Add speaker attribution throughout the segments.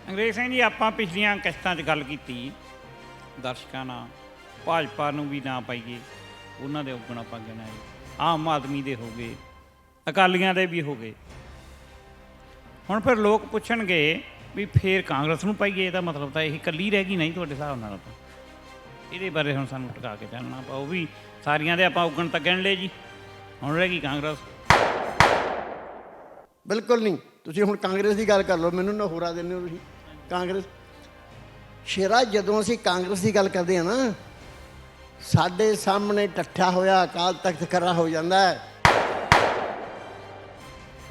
Speaker 1: ਅੰਗਰੇਜ਼ ਸਿੰਘ ਜੀ, ਆਪਾਂ ਪਿਛਲੀਆਂ ਕਿਸ਼ਤਾਂ 'ਚ ਗੱਲ ਕੀਤੀ ਦਰਸ਼ਕਾਂ ਨਾਲ, ਭਾਜਪਾ ਨੂੰ ਵੀ ਨਾ ਪਾਈਏ, ਉਹਨਾਂ ਦੇ ਔਗਣ ਆਪਾਂ ਗਿਣਾਏ, ਆਮ ਆਦਮੀ ਦੇ ਹੋ ਗਏ, ਅਕਾਲੀਆਂ ਦੇ ਵੀ ਹੋ ਗਏ। ਹੁਣ ਫਿਰ ਲੋਕ ਪੁੱਛਣਗੇ ਵੀ ਫੇਰ ਕਾਂਗਰਸ ਨੂੰ ਪਾਈਏ, ਇਹਦਾ ਮਤਲਬ ਤਾਂ ਇਹ ਇਕੱਲੀ ਰਹਿ ਗਈ ਨਹੀਂ ਤੁਹਾਡੇ ਹਿਸਾਬ ਨਾਲ? ਤਾਂ ਇਹਦੇ ਬਾਰੇ ਹੁਣ ਸਾਨੂੰ ਟਿਕਾ ਕੇ ਚੱਲਣਾ ਪਾਓ ਵੀ ਸਾਰੀਆਂ ਦੇ ਆਪਾਂ ਔਗਣ ਤਾਂ ਗਿਣ ਲਏ ਜੀ, ਹੁਣ ਰਹਿ ਗਈ ਕਾਂਗਰਸ।
Speaker 2: ਬਿਲਕੁਲ ਨਹੀਂ। ਤੁਸੀਂ ਹੁਣ ਕਾਂਗਰਸ ਦੀ ਗੱਲ ਕਰ ਲਓ, ਮੈਨੂੰ ਨਾ ਹੋਰਾ ਦਿੰਦੇ ਹੋ ਤੁਸੀਂ। ਕਾਂਗਰਸ ਸ਼ੇਰਾ, ਜਦੋਂ ਅਸੀਂ ਕਾਂਗਰਸ ਦੀ ਗੱਲ ਕਰਦੇ ਹਾਂ ਨਾ, ਸਾਡੇ ਸਾਹਮਣੇ ਟੱਠਾ ਹੋਇਆ ਅਕਾਲ ਤਖਤ ਖੜਾ ਹੋ ਜਾਂਦਾ ਹੈ।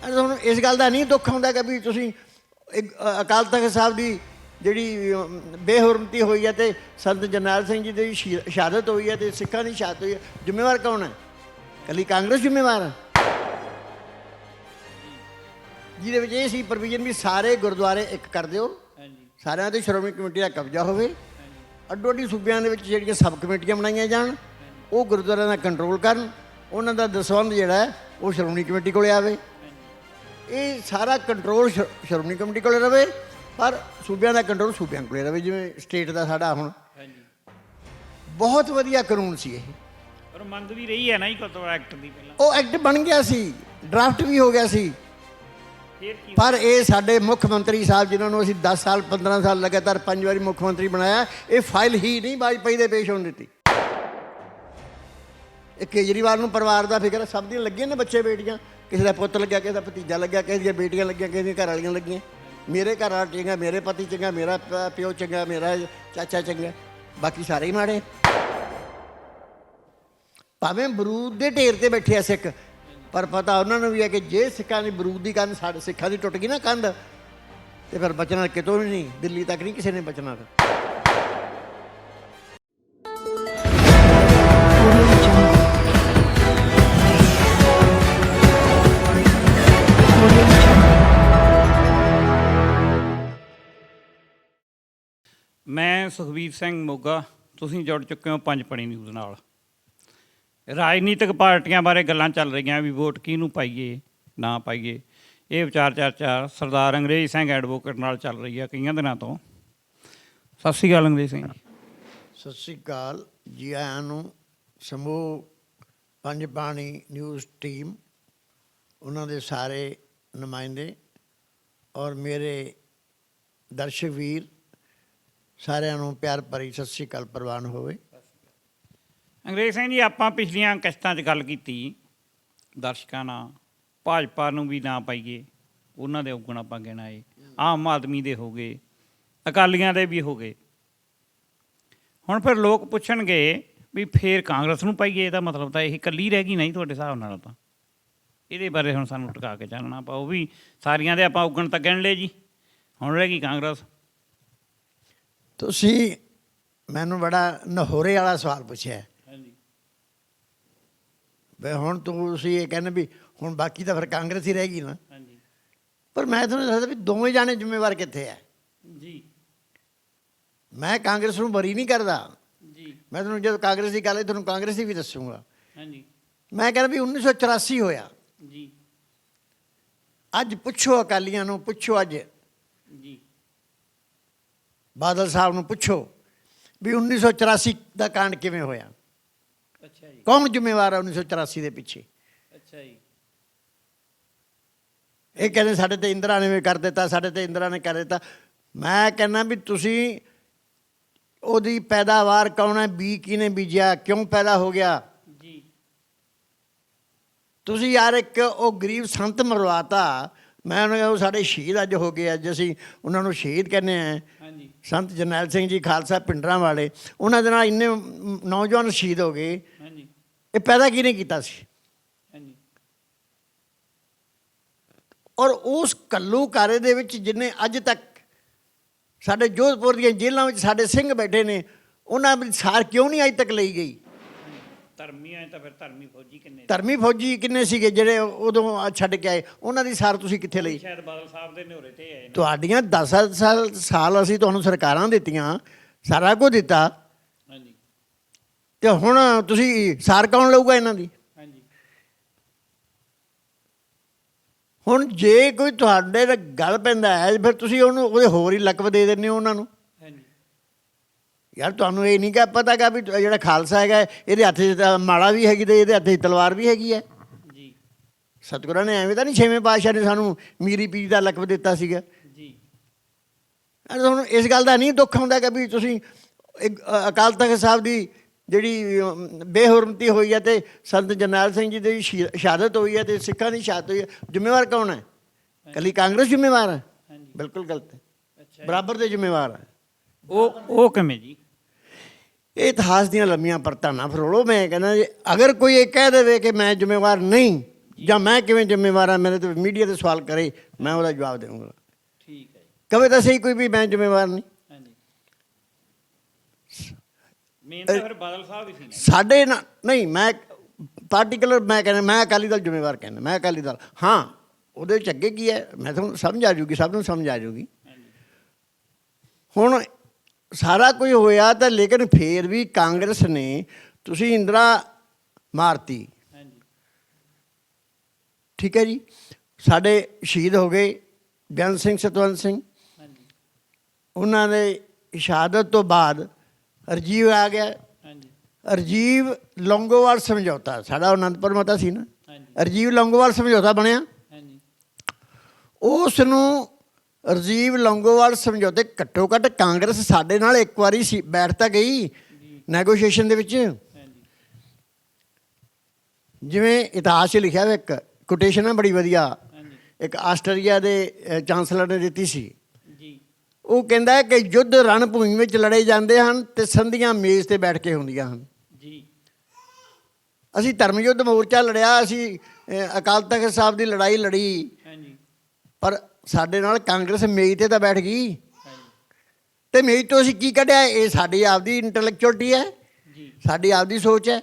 Speaker 2: ਹੁਣ ਇਸ ਗੱਲ ਦਾ ਨਹੀਂ ਦੁੱਖ ਹੁੰਦਾ ਕਿ ਵੀ ਤੁਸੀਂ ਅਕਾਲ ਤਖਤ ਸਾਹਿਬ ਦੀ ਜਿਹੜੀ ਬੇਹੁਰਮਤੀ ਹੋਈ ਹੈ ਅਤੇ ਸੰਤ ਜਰਨੈਲ ਸਿੰਘ ਜੀ ਦੀ ਸ਼ਹਾਦਤ ਹੋਈ ਹੈ ਅਤੇ ਸਿੱਖਾਂ ਦੀ ਸ਼ਹਾਦਤ ਹੋਈ ਹੈ, ਜ਼ਿੰਮੇਵਾਰ ਕੌਣ ਹੈ? ਇਕੱਲੀ ਕਾਂਗਰਸ ਜ਼ਿੰਮੇਵਾਰ ਹੈ? ਜਿਹਦੇ ਵਿੱਚ ਇਹ ਸੀ ਪ੍ਰੋਵੀਜ਼ਨ ਵੀ ਸਾਰੇ ਗੁਰਦੁਆਰੇ ਇੱਕ ਕਰ ਦਿਓ, ਸਾਰਿਆਂ 'ਤੇ ਸ਼੍ਰੋਮਣੀ ਕਮੇਟੀ ਦਾ ਕਬਜ਼ਾ ਹੋਵੇ, ਅੱਡੋ ਅੱਡੀ ਸੂਬਿਆਂ ਦੇ ਵਿੱਚ ਜਿਹੜੀਆਂ ਸਬ ਕਮੇਟੀਆਂ ਬਣਾਈਆਂ ਜਾਣ, ਉਹ ਗੁਰਦੁਆਰਿਆਂ ਦਾ ਕੰਟਰੋਲ ਕਰਨ, ਉਹਨਾਂ ਦਾ ਦਸਵੰਧ ਜਿਹੜਾ ਹੈ ਉਹ ਸ਼੍ਰੋਮਣੀ ਕਮੇਟੀ ਕੋਲ ਆਵੇ। ਇਹ ਸਾਰਾ ਕੰਟਰੋਲ ਸ਼੍ਰੋਮਣੀ ਕਮੇਟੀ ਕੋਲ ਰਵੇ, ਪਰ ਸੂਬਿਆਂ ਦਾ ਕੰਟਰੋਲ ਸੂਬਿਆਂ ਕੋਲ ਰਵੇ, ਜਿਵੇਂ ਸਟੇਟ ਦਾ ਸਾਡਾ ਹੁਣ। ਬਹੁਤ ਵਧੀਆ ਕਾਨੂੰਨ ਸੀ ਇਹ,
Speaker 1: ਪਰ ਮੰਗ ਵੀ ਰਹੀ ਹੈ ਨਾ ਜੀ ਗੁਰਦੁਆਰਾ ਐਕਟ ਦੀ। ਪਹਿਲਾਂ
Speaker 2: ਉਹ ਐਕਟ ਬਣ ਗਿਆ ਸੀ, ਡਰਾਫਟ ਵੀ ਹੋ ਗਿਆ ਸੀ, ਪਰ ਇਹ ਸਾਡੇ ਮੁੱਖ ਮੰਤਰੀ ਸਾਹਿਬ, ਜਿਨ੍ਹਾਂ ਨੂੰ ਅਸੀਂ 10 ਸਾਲ 15 ਸਾਲ ਲਗਾਤਾਰ 5 ਵਾਰੀ ਮੁੱਖ ਮੰਤਰੀ ਬਣਾਇਆ, ਇਹ ਫਾਈਲ ਹੀ ਨਹੀਂ ਵਾਜਪਾਈ ਦੇ ਪੇਸ਼ ਹੋਣ ਦਿੱਤੀ। ਇਹ ਕੇਜਰੀਵਾਲ ਨੂੰ ਪਰਿਵਾਰ ਦਾ ਫਿਕਰ, ਸਭ ਦੀਆਂ ਲੱਗੀਆਂ ਨੇ ਬੱਚੇ ਬੇਟੀਆਂ, ਕਿਸੇ ਦਾ ਪੁੱਤ ਲੱਗਿਆ, ਕਿਸੇ ਦਾ ਭਤੀਜਾ ਲੱਗਿਆ, ਕਿਸੇ ਦੀਆਂ ਬੇਟੀਆਂ ਲੱਗੀਆਂ, ਕਿਸੇ ਦੀਆਂ ਘਰ ਵਾਲੀਆਂ ਲੱਗੀਆਂ। ਮੇਰੇ ਘਰ ਵਾਲਾ ਚੰਗਾ, ਮੇਰੇ ਪਤੀ ਚੰਗਾ, ਮੇਰਾ ਪਿਓ ਚੰਗਾ, ਮੇਰਾ ਚਾਚਾ ਚੰਗਾ, ਬਾਕੀ ਸਾਰੇ ਹੀ ਮਾੜੇ। ਭਾਵੇਂ ਬਰੂਦ ਦੇ ਢੇਰ 'ਤੇ ਬੈਠੇ ਆ ਸਿੱਖ, ਪਰ ਪਤਾ ਉਹਨਾਂ ਨੂੰ ਵੀ ਹੈ ਕਿ ਜੇ ਸਿੱਖਾਂ ਦੀ ਬਰੂਦ ਦੀ ਕੰਧ, ਸਾਡੇ ਸਿੱਖਾਂ ਦੀ ਟੁੱਟ ਗਈ ਨਾ ਕੰਧ, ਤੇ ਫਿਰ ਬਚਣਾ ਕਿਤੋਂ ਵੀ ਨਹੀਂ, ਦਿੱਲੀ ਤੱਕ ਨਹੀਂ ਕਿਸੇ ਨੇ ਬਚਣਾ। ਫਿਰ
Speaker 1: ਮੈਂ ਸੁਖਬੀਰ ਸਿੰਘ ਮੋਗਾ, ਤੁਸੀਂ ਜੁੜ ਚੁੱਕੇ ਹੋ ਪੰਜ ਪਣੀ ਨਿਊਜ਼ ਨਾਲ। ਰਾਜਨੀਤਿਕ ਪਾਰਟੀਆਂ ਬਾਰੇ ਗੱਲਾਂ ਚੱਲ ਰਹੀਆਂ ਵੀ ਵੋਟ ਕਿਹਨੂੰ ਪਾਈਏ ਨਾ ਪਾਈਏ, ਇਹ ਵਿਚਾਰ ਚਰਚਾ ਸਰਦਾਰ ਅੰਗਰੇਜ਼ ਸਿੰਘ ਐਡਵੋਕੇਟ ਨਾਲ ਚੱਲ ਰਹੀ ਹੈ ਕਈਆਂ ਦਿਨਾਂ ਤੋਂ। ਸਤਿ ਸ਼੍ਰੀ ਅਕਾਲ ਅੰਗਰੇਜ਼ ਸਿੰਘ।
Speaker 2: ਸਤਿ ਸ਼੍ਰੀ ਅਕਾਲ ਜੀ ਆਇਆਂ ਨੂੰ। ਸਮੂਹ ਪੰਜ ਬਾਣੀ ਨਿਊਜ਼ ਟੀਮ, ਉਹਨਾਂ ਦੇ ਸਾਰੇ ਨੁਮਾਇੰਦੇ ਔਰ ਮੇਰੇ ਦਰਸ਼ਕ ਵੀਰ, ਸਾਰਿਆਂ ਨੂੰ ਪਿਆਰ ਭਰੀ ਸਤਿ ਸ਼੍ਰੀ ਅਕਾਲ ਪ੍ਰਵਾਨ ਹੋਵੇ।
Speaker 1: ਅੰਗਰੇਜ਼ ਸਿੰਘ ਜੀ, ਆਪਾਂ ਪਿਛਲੀਆਂ ਕਿਸ਼ਤਾਂ 'ਚ ਗੱਲ ਕੀਤੀ ਦਰਸ਼ਕਾਂ ਨਾਲ, ਭਾਜਪਾ ਨੂੰ ਵੀ ਨਾ ਪਾਈਏ, ਉਹਨਾਂ ਦੇ ਔਗਣ ਆਪਾਂ ਗਿਣਾਏ, ਆਮ ਆਦਮੀ ਦੇ ਹੋ ਗਏ, ਅਕਾਲੀਆਂ ਦੇ ਵੀ ਹੋ ਗਏ। ਹੁਣ ਫਿਰ ਲੋਕ ਪੁੱਛਣਗੇ ਵੀ ਫੇਰ ਕਾਂਗਰਸ ਨੂੰ ਪਾਈਏ, ਇਹਦਾ ਮਤਲਬ ਤਾਂ ਇਹ ਇਕੱਲੀ ਰਹਿ ਗਈ ਨਹੀਂ ਤੁਹਾਡੇ ਹਿਸਾਬ ਨਾਲ? ਤਾਂ ਇਹਦੇ ਬਾਰੇ ਹੁਣ ਸਾਨੂੰ ਟਿਕਾ ਕੇ ਚੱਲਣਾ ਪਾਓ ਵੀ ਸਾਰੀਆਂ ਦੇ ਆਪਾਂ ਔਗਣ ਤਾਂ ਗਿਣ ਲਏ ਜੀ, ਹੁਣ ਰਹਿ ਗਈ ਕਾਂਗਰਸ।
Speaker 2: ਤੁਸੀਂ ਮੈਨੂੰ ਬੜਾ ਨਹੋਰੇ ਵਾਲਾ ਸਵਾਲ ਪੁੱਛਿਆ ਵੀ ਹੁਣ ਤੁਸੀਂ ਇਹ ਕਹਿੰਦੇ ਵੀ ਹੁਣ ਬਾਕੀ ਤਾਂ ਫਿਰ ਕਾਂਗਰਸ ਹੀ ਰਹਿ ਗਈ ਨਾ। ਪਰ ਮੈਂ ਤੁਹਾਨੂੰ ਦੱਸਦਾ ਵੀ ਦੋਵੇਂ ਜਾਣੇ ਜ਼ਿੰਮੇਵਾਰ ਕਿੱਥੇ ਹੈ ਜੀ। ਮੈਂ ਕਾਂਗਰਸ ਨੂੰ ਬਰੀ ਨਹੀਂ ਕਰਦਾ ਜੀ, ਮੈਂ ਤੁਹਾਨੂੰ ਜਦੋਂ ਕਾਂਗਰਸ ਦੀ ਗੱਲ ਹੈ ਤੁਹਾਨੂੰ ਕਾਂਗਰਸ ਦੀ ਵੀ ਦੱਸੂਗਾ। ਮੈਂ ਕਹਿੰਦਾ ਵੀ 1984 ਹੋਇਆ ਜੀ। ਅੱਜ ਪੁੱਛੋ ਅਕਾਲੀਆਂ ਨੂੰ, ਪੁੱਛੋ ਅੱਜ ਜੀ ਬਾਦਲ ਸਾਹਿਬ ਨੂੰ, ਪੁੱਛੋ ਵੀ 1984 ਦਾ ਕਾਂਡ ਕਿਵੇਂ ਹੋਇਆ। ਅੱਛਾ ਜੀ, ਕੌਣ ਜ਼ਿੰਮੇਵਾਰ ਹੈ 1984 ਦੇ ਪਿੱਛੇ? ਅੱਛਾ ਜੀ, ਇਹ ਕਹਿੰਦੇ ਸਾਡੇ ਤੇ ਇੰਦਰਾ ਨੇ ਕਰ ਦਿੱਤਾ, ਸਾਡੇ ਤੇ ਇੰਦਰਾ ਨੇ ਕਰ ਦਿੱਤਾ। ਮੈਂ ਕਹਿੰਦਾ ਵੀ ਤੁਸੀਂ ਉਹਦੀ ਪੈਦਾਵਾਰ ਕੌਣ ਹੈ, ਬੀਜ ਕਿਹਨੇ ਬੀਜਿਆ, ਕਿਉਂ ਪੈਦਾ ਹੋ ਗਿਆ ਜੀ। ਤੁਸੀਂ ਯਾਰ ਇੱਕ ਉਹ ਗਰੀਬ ਸੰਤ ਮਰਵਾਤਾ। ਮੈਂ ਉਹਨਾਂ ਉਹ ਸਾਡੇ ਸ਼ਹੀਦ ਅੱਜ ਹੋ ਗਏ, ਅੱਜ ਅਸੀਂ ਉਹਨਾਂ ਨੂੰ ਸ਼ਹੀਦ ਕਹਿੰਦੇ ਹਾਂ। ਸੰਤ ਜਰਨੈਲ ਸਿੰਘ ਜੀ ਖਾਲਸਾ ਪਿੰਡਰਾਂ ਵਾਲੇ, ਉਹਨਾਂ ਦੇ ਨਾਲ ਇੰਨੇ ਨੌਜਵਾਨ ਸ਼ਹੀਦ ਹੋ ਗਏ। ਇਹ ਪੈਦਾ ਕਿਹਨੇ ਕੀਤਾ ਸੀ? ਔਰ ਉਸ ਘੱਲੂਘਾਰੇ ਦੇ ਵਿੱਚ ਜਿੰਨੇ ਅੱਜ ਤੱਕ ਸਾਡੇ ਜੋਧਪੁਰ ਦੀਆਂ ਜੇਲ੍ਹਾਂ ਵਿੱਚ ਸਾਡੇ ਸਿੰਘ ਬੈਠੇ ਨੇ, ਉਹਨਾਂ ਦੀ ਸਾਰ ਕਿਉਂ ਨਹੀਂ ਅੱਜ ਤੱਕ ਲਈ ਗਈ? ਧਰਮੀ ਫੌਜੀ ਕਿੰਨੇ ਸੀਗੇ ਜਿਹੜੇ ਉਦੋਂ ਛੱਡ ਕੇ ਆਏ, ਉਹਨਾਂ ਦੀ ਸਾਰ ਤੁਸੀਂ ਕਿੱਥੇ ਲਈ?
Speaker 1: ਸ਼ਾਇਦ ਬਾਦਲ ਸਾਹਿਬ ਦੇ ਨਿਹੋਰੇ ਤੇ ਆਏ।
Speaker 2: ਤੁਹਾਡੀਆਂ 10 ਸਾਲ ਅਸੀਂ ਤੁਹਾਨੂੰ ਸਰਕਾਰਾਂ ਦਿੱਤੀਆਂ, ਸਾਰਾ ਕੁਝ ਦਿੱਤਾ, ਤੇ ਹੁਣ ਤੁਸੀਂ ਸਾਰ ਕੌਣ ਲਊਗਾ ਇਹਨਾਂ ਦੀ? ਹੁਣ ਜੇ ਕੋਈ ਤੁਹਾਡੇ ਨਾਲ ਗੱਲ ਪੈਂਦਾ ਹੈ ਫਿਰ ਤੁਸੀਂ ਉਹਨੂੰ ਉਹਦੇ ਹੋਰ ਹੀ ਲਕਬ ਦੇ ਦਿੰਦੇ ਹੋ ਉਹਨਾਂ ਨੂੰ।
Speaker 1: ਹਾਂਜੀ
Speaker 2: ਯਾਰ ਤੁਹਾਨੂੰ ਇਹ ਨਹੀਂ ਕਿ ਪਤਾ ਗਾ ਵੀ ਜਿਹੜਾ ਖਾਲਸਾ ਹੈਗਾ ਇਹਦੇ ਹੱਥ 'ਚ ਤਾਂ ਮਾਲਾ ਵੀ ਹੈਗੀ ਤੇ ਇਹਦੇ ਹੱਥ 'ਚ ਤਲਵਾਰ ਵੀ ਹੈਗੀ ਹੈ।
Speaker 1: ਜੀ
Speaker 2: ਸਤਿਗੁਰਾਂ ਨੇ ਐਵੇਂ ਤਾਂ ਨਹੀਂ ਛੇਵੇਂ ਪਾਤਸ਼ਾਹ ਨੇ ਸਾਨੂੰ ਮੀਰੀ ਪੀਰ ਦਾ ਲਕਬ ਦਿੱਤਾ ਸੀਗਾ।
Speaker 1: ਜੀ
Speaker 2: ਹੁਣ ਇਸ ਗੱਲ ਦਾ ਨਹੀਂ ਦੁੱਖ ਹੁੰਦਾ ਕਿ ਵੀ ਤੁਸੀਂ ਅਕਾਲ ਤਖਤ ਸਾਹਿਬ ਦੀ ਜਿਹੜੀ ਬੇਹੁਰਮਤੀ ਹੋਈ ਹੈ ਤੇ ਸੰਤ ਜਰਨੈਲ ਸਿੰਘ ਜੀ ਦੀ ਸ਼ਹਾਦਤ ਹੋਈ ਹੈ ਤੇ ਸਿੱਖਾਂ ਦੀ ਸ਼ਹਾਦਤ ਹੋਈ ਹੈ, ਜ਼ਿੰਮੇਵਾਰ ਕੌਣ ਹੈ? ਇਕੱਲੀ ਕਾਂਗਰਸ ਜ਼ਿੰਮੇਵਾਰ ਹੈ? ਬਿਲਕੁਲ ਗਲਤ ਹੈ।
Speaker 1: ਅੱਛਾ
Speaker 2: ਬਰਾਬਰ ਦੇ ਜ਼ਿੰਮੇਵਾਰ ਹੈ।
Speaker 1: ਉਹ ਕਿਵੇਂ ਜੀ?
Speaker 2: ਇਹ ਇਤਿਹਾਸ ਦੀਆਂ ਲੰਮੀਆਂ ਪਰਤਾਂ ਨਾ ਫਰੋਲੋ। ਮੈਂ ਕਹਿੰਦਾ ਜੀ ਅਗਰ ਕੋਈ ਇਹ ਕਹਿ ਦੇਵੇ ਕਿ ਮੈਂ ਜ਼ਿੰਮੇਵਾਰ ਨਹੀਂ ਜਾਂ ਮੈਂ ਕਿਵੇਂ ਜ਼ਿੰਮੇਵਾਰ ਹਾਂ, ਮੇਰੇ ਤੋਂ ਮੀਡੀਆ 'ਤੇ ਸਵਾਲ ਕਰੇ ਮੈਂ ਉਹਦਾ ਜਵਾਬ ਦੇਵਾਂਗਾ।
Speaker 1: ਠੀਕ ਹੈ ਜੀ।
Speaker 2: ਕਵੇ ਤਾਂ ਸਹੀ ਕੋਈ ਵੀ ਮੈਂ ਜ਼ਿੰਮੇਵਾਰ ਨਹੀਂ।
Speaker 1: ਹਾਂਜੀ ਮੇਨ ਤਾਂ ਫਿਰ ਬਾਦਲ ਸਾਹਿਬ ਹੀ ਸੀ ਨਾ।
Speaker 2: ਸਾਡੇ ਨਾਲ ਨਹੀਂ, ਮੈਂ ਪਾਰਟੀਕੂਲਰ ਮੈਂ ਕਹਿੰਦਾ ਮੈਂ ਅਕਾਲੀ ਦਲ ਜ਼ਿੰਮੇਵਾਰ ਕਹਿੰਦਾ, ਮੈਂ ਅਕਾਲੀ ਦਲ। ਹਾਂ ਉਹਦੇ ਵਿੱਚ ਅੱਗੇ ਕੀ ਹੈ ਮੈਂ ਤੁਹਾਨੂੰ ਸਮਝ ਆ ਜੂਗੀ, ਸਭ ਨੂੰ ਸਮਝ ਆ ਜੂਗੀ। ਹੁਣ ਸਾਰਾ ਕੁਝ ਹੋਇਆ ਤਾਂ ਲੇਕਿਨ ਫੇਰ ਵੀ ਕਾਂਗਰਸ ਨੇ ਤੁਸੀਂ ਇੰਦਰਾ ਮਾਰਤੀ, ਠੀਕ ਹੈ ਜੀ। ਸਾਡੇ ਸ਼ਹੀਦ ਹੋ ਗਏ ਬੇਅੰਤ ਸਿੰਘ ਸਤਵੰਤ ਸਿੰਘ, ਉਹਨਾਂ ਦੇ ਸ਼ਹਾਦਤ ਤੋਂ ਬਾਅਦ ਰਾਜੀਵ ਆ ਗਿਆ। ਰਾਜੀਵ ਲੌਂਗੋਵਾਲ ਸਮਝੌਤਾ, ਸਾਡਾ ਅਨੰਦਪੁਰ ਮਤਾ ਸੀ ਨਾ, ਰਾਜੀਵ ਲੌਂਗੋਵਾਲ ਸਮਝੌਤਾ ਬਣਿਆ। ਉਸ ਨੂੰ ਰਾਜੀਵ ਲੌਂਗੋਵਾਲ ਸਮਝੌਤੇ ਘੱਟੋ ਘੱਟ ਕਾਂਗਰਸ ਸਾਡੇ ਨਾਲ ਇੱਕ ਵਾਰੀ ਸੀ ਬੈਠ ਤਾਂ ਗਈ ਨੈਗੋਸ਼ੀਏਸ਼ਨ ਦੇ ਵਿੱਚ। ਜਿਵੇਂ ਇਤਿਹਾਸ 'ਚ ਲਿਖਿਆ ਹੋਇਆ ਇੱਕ ਕੋਟੇਸ਼ਨ ਹੈ ਬੜੀ ਵਧੀਆ, ਇੱਕ ਆਸਟਰੀਆ ਦੇ ਚਾਂਸਲਰ ਨੇ ਦਿੱਤੀ ਸੀ। ਉਹ ਕਹਿੰਦਾ ਹੈ ਕਿ ਯੁੱਧ ਰਣ ਭੂਮੀ ਵਿੱਚ ਲੜੇ ਜਾਂਦੇ ਹਨ ਤੇ ਸੰਧੀਆਂ ਮੇਜ਼ 'ਤੇ ਬੈਠ ਕੇ ਹੁੰਦੀਆਂ ਹਨ। ਅਸੀਂ ਧਰਮ ਯੁੱਧ ਮੋਰਚਾ ਲੜਿਆ, ਅਸੀਂ ਅਕਾਲ ਤਖਤ ਸਾਹਿਬ ਦੀ ਲੜਾਈ ਲੜੀ, ਪਰ ਸਾਡੇ ਨਾਲ ਕਾਂਗਰਸ ਮੇਜ਼ 'ਤੇ ਤਾਂ ਬੈਠ ਗਈ। ਤੇ ਮੇਜ਼ ਤੋਂ ਅਸੀਂ ਕੀ ਕੱਢਿਆ? ਇਹ ਸਾਡੀ ਆਪਦੀ ਇੰਟੈਲੈਕਚੁਅਲਿਟੀ ਹੈ, ਸਾਡੀ ਆਪਦੀ ਸੋਚ ਹੈ।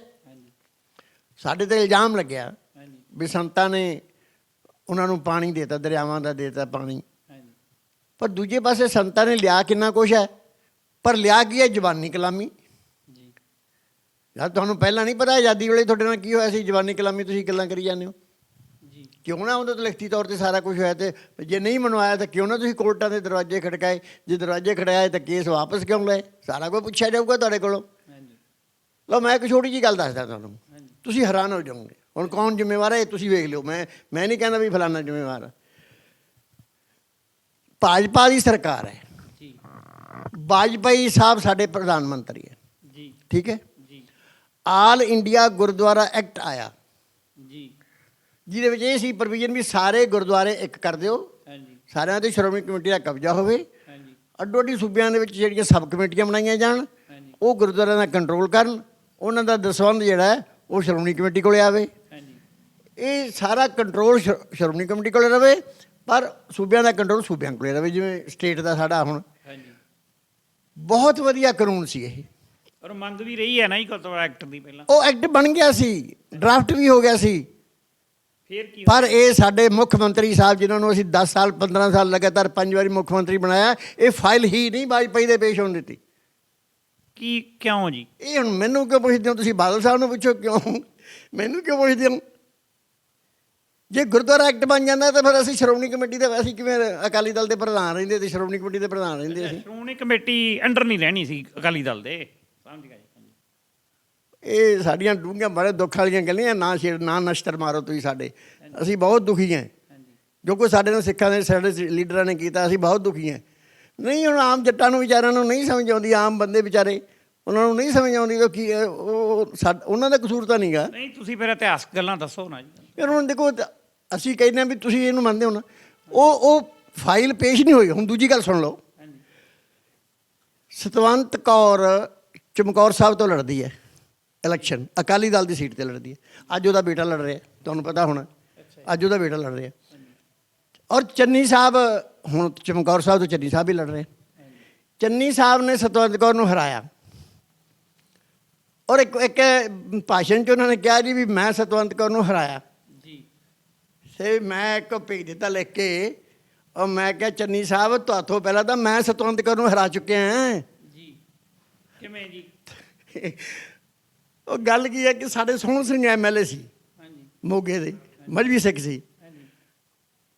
Speaker 2: ਸਾਡੇ 'ਤੇ ਇਲਜ਼ਾਮ ਲੱਗਿਆ ਵੀ ਸੰਤਾਂ ਨੇ ਉਹਨਾਂ ਨੂੰ ਪਾਣੀ ਦੇਤਾ, ਦਰਿਆਵਾਂ ਦਾ ਦੇਤਾ ਪਾਣੀ, ਪਰ ਦੂਜੇ ਪਾਸੇ ਸੰਤਾਂ ਨੇ ਲਿਆ ਕਿੰਨਾ ਕੁਛ ਹੈ, ਪਰ ਲਿਆ ਕੀ ਹੈ? ਜ਼ਬਾਨੀ ਕਲਾਮੀ। ਯਾਰ ਤੁਹਾਨੂੰ ਪਹਿਲਾਂ ਨਹੀਂ ਪਤਾ ਆਜ਼ਾਦੀ ਵੇਲੇ ਤੁਹਾਡੇ ਨਾਲ ਕੀ ਹੋਇਆ ਸੀ? ਜ਼ਬਾਨੀ ਕਲਾਮੀ ਤੁਸੀਂ ਗੱਲਾਂ ਕਰੀ ਜਾਂਦੇ ਹੋ। ਕਿਉਂ ਨਾ ਉਹਦੇ ਤੋਂ ਲਿਖਤੀ ਤੌਰ 'ਤੇ ਸਾਰਾ ਕੁਝ ਹੋਇਆ, ਤੇ ਜੇ ਨਹੀਂ ਮਨਵਾਇਆ ਤਾਂ ਕਿਉਂ ਨਾ ਤੁਸੀਂ ਕੋਰਟਾਂ ਦੇ ਦਰਵਾਜ਼ੇ ਖੜਕਾਏ? ਜੇ ਦਰਵਾਜ਼ੇ ਖੜਕਾਏ ਤਾਂ ਕੇਸ ਵਾਪਸ ਕਿਉਂ ਲਏ? ਸਾਰਾ ਕੁਝ ਪੁੱਛਿਆ ਜਾਊਗਾ ਤੁਹਾਡੇ ਕੋਲੋਂ। ਲਓ ਮੈਂ ਇੱਕ ਛੋਟੀ ਜਿਹੀ ਗੱਲ ਦੱਸਦਾ ਤੁਹਾਨੂੰ, ਤੁਸੀਂ ਹੈਰਾਨ ਹੋ ਜਾਓਗੇ। ਹੁਣ ਕੌਣ ਜ਼ਿੰਮੇਵਾਰ ਹੈ ਇਹ ਤੁਸੀਂ ਵੇਖ ਲਿਓ। ਮੈਂ ਨਹੀਂ ਕਹਿੰਦਾ ਵੀ ਫਲਾਨਾ ਜ਼ਿੰਮੇਵਾਰ ਹੈ। ਭਾਜਪਾ ਦੀ ਸਰਕਾਰ ਹੈ, ਵਾਜਪਾਈ ਸਾਹਿਬ ਸਾਡੇ ਪ੍ਰਧਾਨ ਮੰਤਰੀ ਹੈ, ਠੀਕ ਹੈ। ਆਲ ਇੰਡੀਆ ਗੁਰਦੁਆਰਾ ਐਕਟ ਆਇਆ ਜਿਹਦੇ ਵਿੱਚ ਇਹ ਸੀ ਪ੍ਰੋਵੀਜ਼ਨ ਵੀ ਸਾਰੇ ਗੁਰਦੁਆਰੇ ਇੱਕ ਕਰ ਦਿਓ, ਸਾਰਿਆਂ 'ਤੇ ਸ਼੍ਰੋਮਣੀ ਕਮੇਟੀ ਦਾ ਕਬਜ਼ਾ ਹੋਵੇ। ਅੱਡੋ ਅੱਡੀ ਸੂਬਿਆਂ ਦੇ ਵਿੱਚ ਜਿਹੜੀਆਂ ਸਬ ਕਮੇਟੀਆਂ ਬਣਾਈਆਂ ਜਾਣ, ਉਹ ਗੁਰਦੁਆਰਿਆਂ ਦਾ ਕੰਟਰੋਲ ਕਰਨ, ਉਹਨਾਂ ਦਾ ਦਸਵੰਧ ਜਿਹੜਾ ਹੈ ਉਹ ਸ਼੍ਰੋਮਣੀ ਕਮੇਟੀ ਕੋਲ ਆਵੇ। ਇਹ ਸਾਰਾ ਕੰਟਰੋਲ ਸ਼੍ਰੋਮਣੀ ਕਮੇਟੀ ਕੋਲ ਰਵੇ, ਪਰ ਸੂਬਿਆਂ ਦਾ ਕੰਟਰੋਲ ਸੂਬਿਆਂ ਕੋਲ ਰਵੇ, ਜਿਵੇਂ ਸਟੇਟ ਦਾ ਸਾਡਾ ਹੁਣ। ਬਹੁਤ ਵਧੀਆ ਕਾਨੂੰਨ ਸੀ ਇਹ,
Speaker 1: ਔਰ ਮੰਗ ਵੀ ਰਹੀ ਹੈ ਨਾ ਜੀ ਐਕਟ ਦੀ। ਪਹਿਲਾਂ
Speaker 2: ਉਹ ਐਕਟ ਬਣ ਗਿਆ ਸੀ, ਡਰਾਫਟ ਵੀ ਹੋ ਗਿਆ ਸੀ,
Speaker 1: ਫਿਰ ਕੀ? ਪਰ
Speaker 2: ਇਹ ਸਾਡੇ ਮੁੱਖ ਮੰਤਰੀ ਸਾਹਿਬ ਜਿਨ੍ਹਾਂ ਨੂੰ ਅਸੀਂ 10 ਸਾਲ 15 ਸਾਲ ਲਗਾਤਾਰ 5 ਵਾਰੀ ਮੁੱਖ ਮੰਤਰੀ ਬਣਾਇਆ, ਇਹ ਫਾਈਲ ਹੀ ਨਹੀਂ ਵਾਜਪਾਈ ਦੇ ਪੇਸ਼ ਹੋਣ ਦਿੱਤੀ।
Speaker 1: ਕੀ ਕਿਉਂ ਜੀ?
Speaker 2: ਇਹ ਹੁਣ ਮੈਨੂੰ ਕਿਉਂ ਪੁੱਛਦੇ ਹੋ ਤੁਸੀਂ? ਬਾਦਲ ਸਾਹਿਬ ਨੂੰ ਪੁੱਛੋ ਕਿਉਂ, ਮੈਨੂੰ ਕਿਉਂ ਪੁੱਛਦੇ ਹੋ? ਜੇ ਗੁਰਦੁਆਰਾ ਐਕਟ ਬਣ ਜਾਂਦਾ ਤਾਂ ਫਿਰ ਅਸੀਂ ਸ਼੍ਰੋਮਣੀ ਕਮੇਟੀ ਦੇ, ਅਸੀਂ ਕਿਵੇਂ ਅਕਾਲੀ ਦਲ ਦੇ ਪ੍ਰਧਾਨ ਰਹਿੰਦੇ ਤੇ ਸ਼੍ਰੋਮਣੀ ਕਮੇਟੀ ਦੇ ਪ੍ਰਧਾਨ ਰਹਿੰਦੇ ਸੀ।
Speaker 1: ਸ਼੍ਰੋਮਣੀ ਕਮੇਟੀ ਅੰਡਰ ਨਹੀਂ ਰਹਿਣੀ ਸੀ ਅਕਾਲੀ ਦਲ ਦੇ, ਸਮਝ ਗਏ?
Speaker 2: ਇਹ ਸਾਡੀਆਂ ਡੂੰਘੀਆਂ ਬੜੇ ਦੁੱਖ ਵਾਲੀਆਂ ਗੱਲਾਂ, ਨਾ ਨਸ਼ਤਰ ਮਾਰੋ ਤੁਸੀਂ ਸਾਡੇ। ਅਸੀਂ ਬਹੁਤ ਦੁਖੀ ਹਾਂ ਜੋ ਕੁਛ ਸਾਡੇ ਨਾਲ ਸਿੱਖਾਂ ਦੇ ਸਾਡੇ ਲੀਡਰਾਂ ਨੇ ਕੀਤਾ, ਅਸੀਂ ਬਹੁਤ ਦੁਖੀ ਹਾਂ। ਨਹੀਂ ਹੁਣ ਆਮ ਜੱਟਾਂ ਨੂੰ ਵਿਚਾਰਿਆਂ ਨੂੰ ਨਹੀਂ ਸਮਝ ਆਉਂਦੀ, ਆਮ ਬੰਦੇ ਵਿਚਾਰੇ ਉਹਨਾਂ ਨੂੰ ਨਹੀਂ ਸਮਝ ਆਉਂਦੀ ਕੀ ਉਹ ਉਹਨਾਂ ਦਾ ਕਸੂਰ ਤਾਂ ਨਹੀਂ ਗਾ।
Speaker 1: ਨਹੀਂ ਤੁਸੀਂ ਫਿਰ ਇਤਿਹਾਸਕ ਗੱਲਾਂ ਦੱਸੋ ਨਾ ਜੀ।
Speaker 2: ਫਿਰ ਹੁਣ ਦੇਖੋ ਅਸੀਂ ਕਹਿੰਦੇ ਹਾਂ ਵੀ ਤੁਸੀਂ ਇਹਨੂੰ ਮੰਨਦੇ ਹੋ ਨਾ, ਉਹ ਫਾਈਲ ਪੇਸ਼ ਨਹੀਂ ਹੋਈ। ਹੁਣ ਦੂਜੀ ਗੱਲ ਸੁਣ ਲਓ, ਸਤਵੰਤ ਕੌਰ ਚਮਕੌਰ ਸਾਹਿਬ ਤੋਂ ਲੜਦੀ ਹੈ ਇਲੈਕਸ਼ਨ, ਅਕਾਲੀ ਦਲ ਦੀ ਸੀਟ 'ਤੇ ਲੜਦੀ ਹੈ। ਅੱਜ ਉਹਦਾ ਬੇਟਾ ਲੜ ਰਿਹਾ, ਤੁਹਾਨੂੰ ਪਤਾ ਹੋਣਾ, ਅੱਜ ਉਹਦਾ ਬੇਟਾ ਲੜ ਰਿਹਾ। ਔਰ ਚੰਨੀ ਸਾਹਿਬ, ਹੁਣ ਚਮਕੌਰ ਸਾਹਿਬ ਤੋਂ ਚੰਨੀ ਸਾਹਿਬ ਵੀ ਲੜ ਰਹੇ। ਚੰਨੀ ਸਾਹਿਬ ਨੇ ਸਤਵੰਤ ਕੌਰ ਨੂੰ ਹਰਾਇਆ, ਔਰ ਇੱਕ ਭਾਸ਼ਣ 'ਚ ਉਹਨਾਂ ਨੇ ਕਿਹਾ ਜੀ ਵੀ ਮੈਂ ਸਤਵੰਤ ਕੌਰ ਨੂੰ ਹਰਾਇਆ ਜੀ। ਤੇ ਮੈਂ ਇੱਕ ਭੇਜ ਦਿੱਤਾ ਲਿਖ ਕੇ, ਔਰ ਮੈਂ ਕਿਹਾ ਚੰਨੀ ਸਾਹਿਬ ਤੁਹਾਥੋਂ ਪਹਿਲਾਂ ਤਾਂ ਮੈਂ ਸਤਵੰਤ ਕੌਰ ਨੂੰ ਹਰਾ ਚੁੱਕਿਆ ਹਾਂ ਜੀ।
Speaker 1: ਕਿਵੇਂ ਜੀ?
Speaker 2: ਉਹ ਗੱਲ ਕੀ ਹੈ ਕਿ ਸਾਡੇ ਸੋਹਣ ਸਿੰਘ MLA ਸੀ ਮੋਗੇ ਦੇ, ਮਜ਼੍ਹਬੀ ਸਿੱਖ ਸੀ।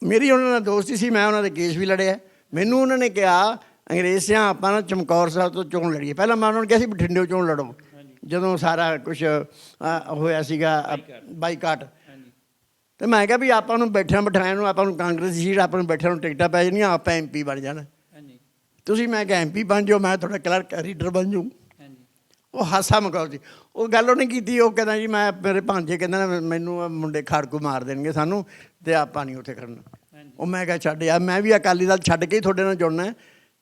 Speaker 2: ਮੇਰੀ ਉਹਨਾਂ ਨਾਲ ਦੋਸਤੀ ਸੀ, ਮੈਂ ਉਹਨਾਂ ਦੇ ਕੇਸ ਵੀ ਲੜਿਆ। ਮੈਨੂੰ ਉਹਨਾਂ ਨੇ ਕਿਹਾ ਅੰਗਰੇਜ਼ ਸਿਆਂ ਆਪਾਂ ਨਾ ਚਮਕੌਰ ਸਾਹਿਬ ਤੋਂ ਚੋਣ ਲੜੀਏ। ਪਹਿਲਾਂ ਮੈਂ ਉਹਨਾਂ ਨੂੰ ਕਿਹਾ ਸੀ ਬਠਿੰਡੇ ਚੋਣ ਲੜੋ, ਜਦੋਂ ਸਾਰਾ ਕੁਝ ਹੋਇਆ ਸੀਗਾ ਬਾਈਕਾਟ। ਅਤੇ ਮੈਂ ਕਿਹਾ ਵੀ ਆਪਾਂ ਨੂੰ ਬੈਠਿਆਂ ਬਿਠਾਇਆਂ ਨੂੰ ਆਪਾਂ ਨੂੰ ਕਾਂਗਰਸ ਸੀਟ ਆਪਾਂ ਨੂੰ ਬੈਠਿਆਂ ਨੂੰ ਟਿਕਟਾਂ ਪੈ ਜਾਣੀਆਂ, ਆਪਾਂ MP ਬਣ ਜਾਣਾ। ਤੁਸੀਂ ਮੈਂ ਕਿਹਾ MP ਬਣ ਜਾਓ, ਮੈਂ ਤੁਹਾਡਾ ਕਲਰਕ ਰੀਡਰ ਬਣ ਜਾਊਂ। ਉਹ ਹਾਸਾ ਮਖੌਲ ਸੀ। ਉਹ ਗੱਲ ਉਹਨੇ ਕੀਤੀ, ਉਹ ਕਹਿੰਦਾ ਜੀ ਮੈਂ ਮੇਰੇ ਭਾਂਜੇ ਕਹਿੰਦਾ ਮੈਨੂੰ ਮੁੰਡੇ ਖਾੜਕੂ ਮਾਰ ਦੇਣਗੇ ਸਾਨੂੰ, ਅਤੇ ਆਪਾਂ ਨਹੀਂ ਉੱਥੇ ਖੜਨਾ। ਉਹ ਮੈਂ ਕਿਹਾ ਛੱਡ ਯਾਰ, ਮੈਂ ਵੀ ਅਕਾਲੀ ਦਲ ਛੱਡ ਕੇ ਹੀ ਤੁਹਾਡੇ ਨਾਲ ਜੁੜਨਾ,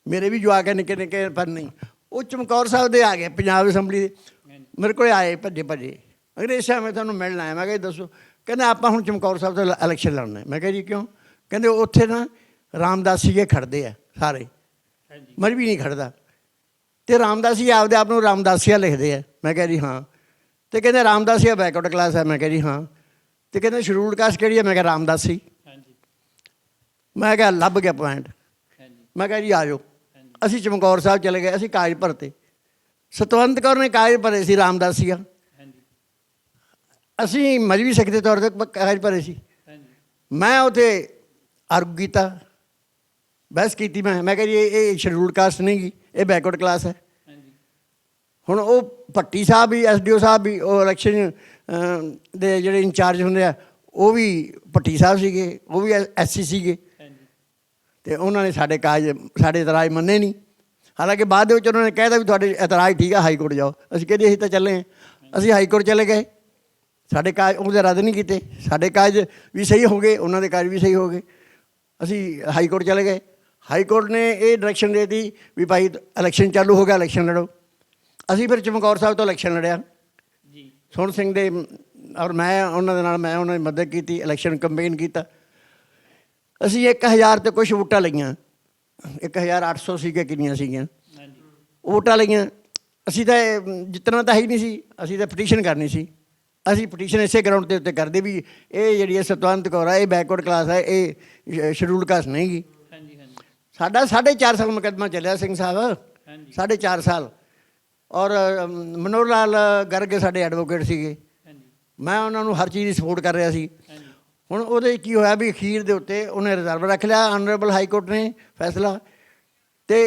Speaker 2: ਮੇਰੇ ਵੀ ਜਵਾਕ ਹੈ ਨਿੱਕੇ ਨਿੱਕੇ, ਪਰ ਨਹੀਂ। ਉਹ ਚਮਕੌਰ ਸਾਹਿਬ ਦੇ ਆ ਗਏ, ਪੰਜਾਬ ਅਸੈਂਬਲੀ ਦੇ, ਮੇਰੇ ਕੋਲ ਆਏ ਭੱਜੇ ਅੰਗਰੇਜ਼ ਸਾਹਿਬ ਮੈਂ ਤੁਹਾਨੂੰ ਮਿਲਣ ਆਇਆ। ਮੈਂ ਕਿਹਾ ਦੱਸੋ। ਕਹਿੰਦੇ ਆਪਾਂ ਹੁਣ ਚਮਕੌਰ ਸਾਹਿਬ ਤੋਂ ਇਲੈਕਸ਼ਨ ਲੜਨਾ। ਮੈਂ ਕਿਹਾ ਜੀ ਕਿਉਂ? ਕਹਿੰਦੇ ਉੱਥੇ ਨਾ ਰਾਮਦਾਸੀਏ ਖੜਦੇ ਆ ਸਾਰੇ, ਮਜ਼੍ਹਬੀ ਨਹੀਂ ਖੜਦਾ, ਅਤੇ ਰਾਮਦਾਸੀ ਆਪਦੇ ਆਪ ਨੂੰ ਰਾਮਦਾਸੀਆ ਲਿਖਦੇ ਆ। ਮੈਂ ਕਿਹਾ ਜੀ ਹਾਂ। ਅਤੇ ਕਹਿੰਦੇ ਰਾਮਦਾਸੀਆ ਬੈਕਵਰਡ ਕਲਾਸ ਹੈ। ਮੈਂ ਕਿਹਾ ਜੀ ਹਾਂ। ਅਤੇ ਕਹਿੰਦੇ ਸ਼ਡਿਊਲਡ ਕਾਸਟ ਕਿਹੜੀ ਹੈ? ਮੈਂ ਕਿਹਾ ਰਾਮਦਾਸੀ। ਮੈਂ ਕਿਹਾ ਲੱਭ ਗਿਆ ਪੁਆਇੰਟ। ਮੈਂ ਕਿਹਾ ਜੀ ਆ ਜਾਓ। ਅਸੀਂ ਚਮਕੌਰ ਸਾਹਿਬ ਚਲੇ ਗਏ, ਅਸੀਂ ਕਾਗਜ਼ ਭਰਤੇ। ਸਤਵੰਤ ਕੌਰ ਨੇ ਕਾਗਜ਼ ਭਰੇ ਸੀ ਰਾਮਦਾਸੀਆ, ਅਸੀਂ ਮਜ਼੍ਹਬੀ ਸਿੱਖ ਦੇ ਤੌਰ 'ਤੇ ਕਾਗਜ਼ ਭਰੇ ਸੀ। ਮੈਂ ਉੱਥੇ ਆਰਗੂ ਕੀਤਾ, ਬਹਿਸ ਕੀਤੀ। ਮੈਂ ਕਿਹਾ ਜੀ ਇਹ ਸ਼ਡਿਊਲਡ ਕਾਸਟ ਨਹੀਂ ਗੀ, ਇਹ ਬੈਕਵਰਡ ਕਲਾਸ ਹੈ। ਹੁਣ ਉਹ ਭੱਟੀ ਸਾਹਿਬ ਵੀ, SDO ਸਾਹਿਬ ਵੀ, ਉਹ ਇਲੈਕਸ਼ਨ ਦੇ ਜਿਹੜੇ ਇੰਚਾਰਜ ਹੁੰਦੇ ਆ, ਉਹ ਵੀ ਭੱਟੀ ਸਾਹਿਬ ਸੀਗੇ, ਉਹ ਵੀ SC ਸੀਗੇ, ਅਤੇ ਉਹਨਾਂ ਨੇ ਸਾਡੇ ਇਤਰਾਜ਼ ਮੰਨੇ ਨਹੀਂ। ਹਾਲਾਂਕਿ ਬਾਅਦ ਦੇ ਵਿੱਚ ਉਹਨਾਂ ਨੇ ਕਹਿ ਦਿੱਤਾ ਵੀ ਤੁਹਾਡੇ ਇਤਰਾਜ਼ ਠੀਕ ਆ, ਹਾਈ ਕੋਰਟ ਜਾਓ। ਅਸੀਂ ਕਹਿੰਦੇ ਅਸੀਂ ਤਾਂ ਚੱਲੇ ਹਾਂ। ਅਸੀਂ ਹਾਈ ਕੋਰਟ ਚਲੇ ਗਏ, ਸਾਡੇ ਕਾਗਜ਼ ਉਹਦੇ ਰੱਦ ਨਹੀਂ ਕੀਤੇ, ਸਾਡੇ ਕਾਗਜ਼ ਵੀ ਸਹੀ ਹੋ ਗਏ, ਉਹਨਾਂ ਦੇ ਕਾਗਜ਼ ਵੀ ਸਹੀ ਹੋ ਗਏ। ਅਸੀਂ ਹਾਈ ਕੋਰਟ ਚਲੇ ਗਏ। ਹਾਈ ਕੋਰਟ ਨੇ ਇਹ ਡਾਇਰੈਕਸ਼ਨ ਦੇ ਦਿੱਤੀ ਵੀ ਭਾਈ ਇਲੈਕਸ਼ਨ ਚਾਲੂ ਹੋ ਗਿਆ, ਇਲੈਕਸ਼ਨ ਲੜੋ। ਅਸੀਂ ਫਿਰ ਚਮਕੌਰ ਸਾਹਿਬ ਤੋਂ ਇਲੈਕਸ਼ਨ ਲੜਿਆ ਜੀ, ਸੋਹਣ ਸਿੰਘ ਦੇ, ਔਰ ਮੈਂ ਉਹਨਾਂ ਦੇ ਨਾਲ, ਮੈਂ ਉਹਨਾਂ ਦੀ ਮਦਦ ਕੀਤੀ, ਇਲੈਕਸ਼ਨ ਕੰਪੇਨ ਕੀਤਾ। ਅਸੀਂ 1000 ਤੇ ਕੁਛ ਵੋਟਾਂ ਲਈਆਂ, 1800 ਸੀਗੇ, ਕਿੰਨੀਆਂ ਸੀਗੀਆਂ ਵੋਟਾਂ ਲਈਆਂ। ਅਸੀਂ ਤਾਂ ਜਿੱਤਣਾ ਤਾਂ ਹੈ ਹੀ ਨਹੀਂ ਸੀ, ਅਸੀਂ ਤਾਂ ਪਟੀਸ਼ਨ ਕਰਨੀ ਸੀ। ਅਸੀਂ ਪਟੀਸ਼ਨ ਇਸੇ ਗਰਾਊਂਡ ਦੇ ਉੱਤੇ ਕਰਦੇ ਵੀ ਇਹ ਜਿਹੜੀ ਹੈ ਸਤਵੰਤ ਕੌਰ ਹੈ, ਇਹ ਬੈਕਵਰਡ ਕਲਾਸ ਹੈ, ਇਹ ਸ਼ਡਿਊਲਡ ਕਾਸਟ ਨਹੀਂ ਗੀ। ਸਾਡਾ 4.5 ਸਾਲ ਮੁਕੱਦਮਾ ਚੱਲਿਆ ਸਿੰਘ ਸਾਹਿਬ, 4.5 ਸਾਲ। ਔਰ ਮਨੋਹਰ ਲਾਲ ਗਰਗ ਸਾਡੇ ਐਡਵੋਕੇਟ ਸੀਗੇ, ਮੈਂ ਉਹਨਾਂ ਨੂੰ ਹਰ ਚੀਜ਼ ਦੀ ਸਪੋਰਟ ਕਰ ਰਿਹਾ ਸੀ। ਹੁਣ ਉਹਦੇ ਕੀ ਹੋਇਆ ਵੀ ਅਖੀਰ ਦੇ ਉੱਤੇ ਉਹਨੇ ਰਿਜ਼ਰਵ ਰੱਖ ਲਿਆ, ਆਨਰੇਬਲ ਹਾਈ ਕੋਰਟ ਨੇ ਫੈਸਲਾ। ਅਤੇ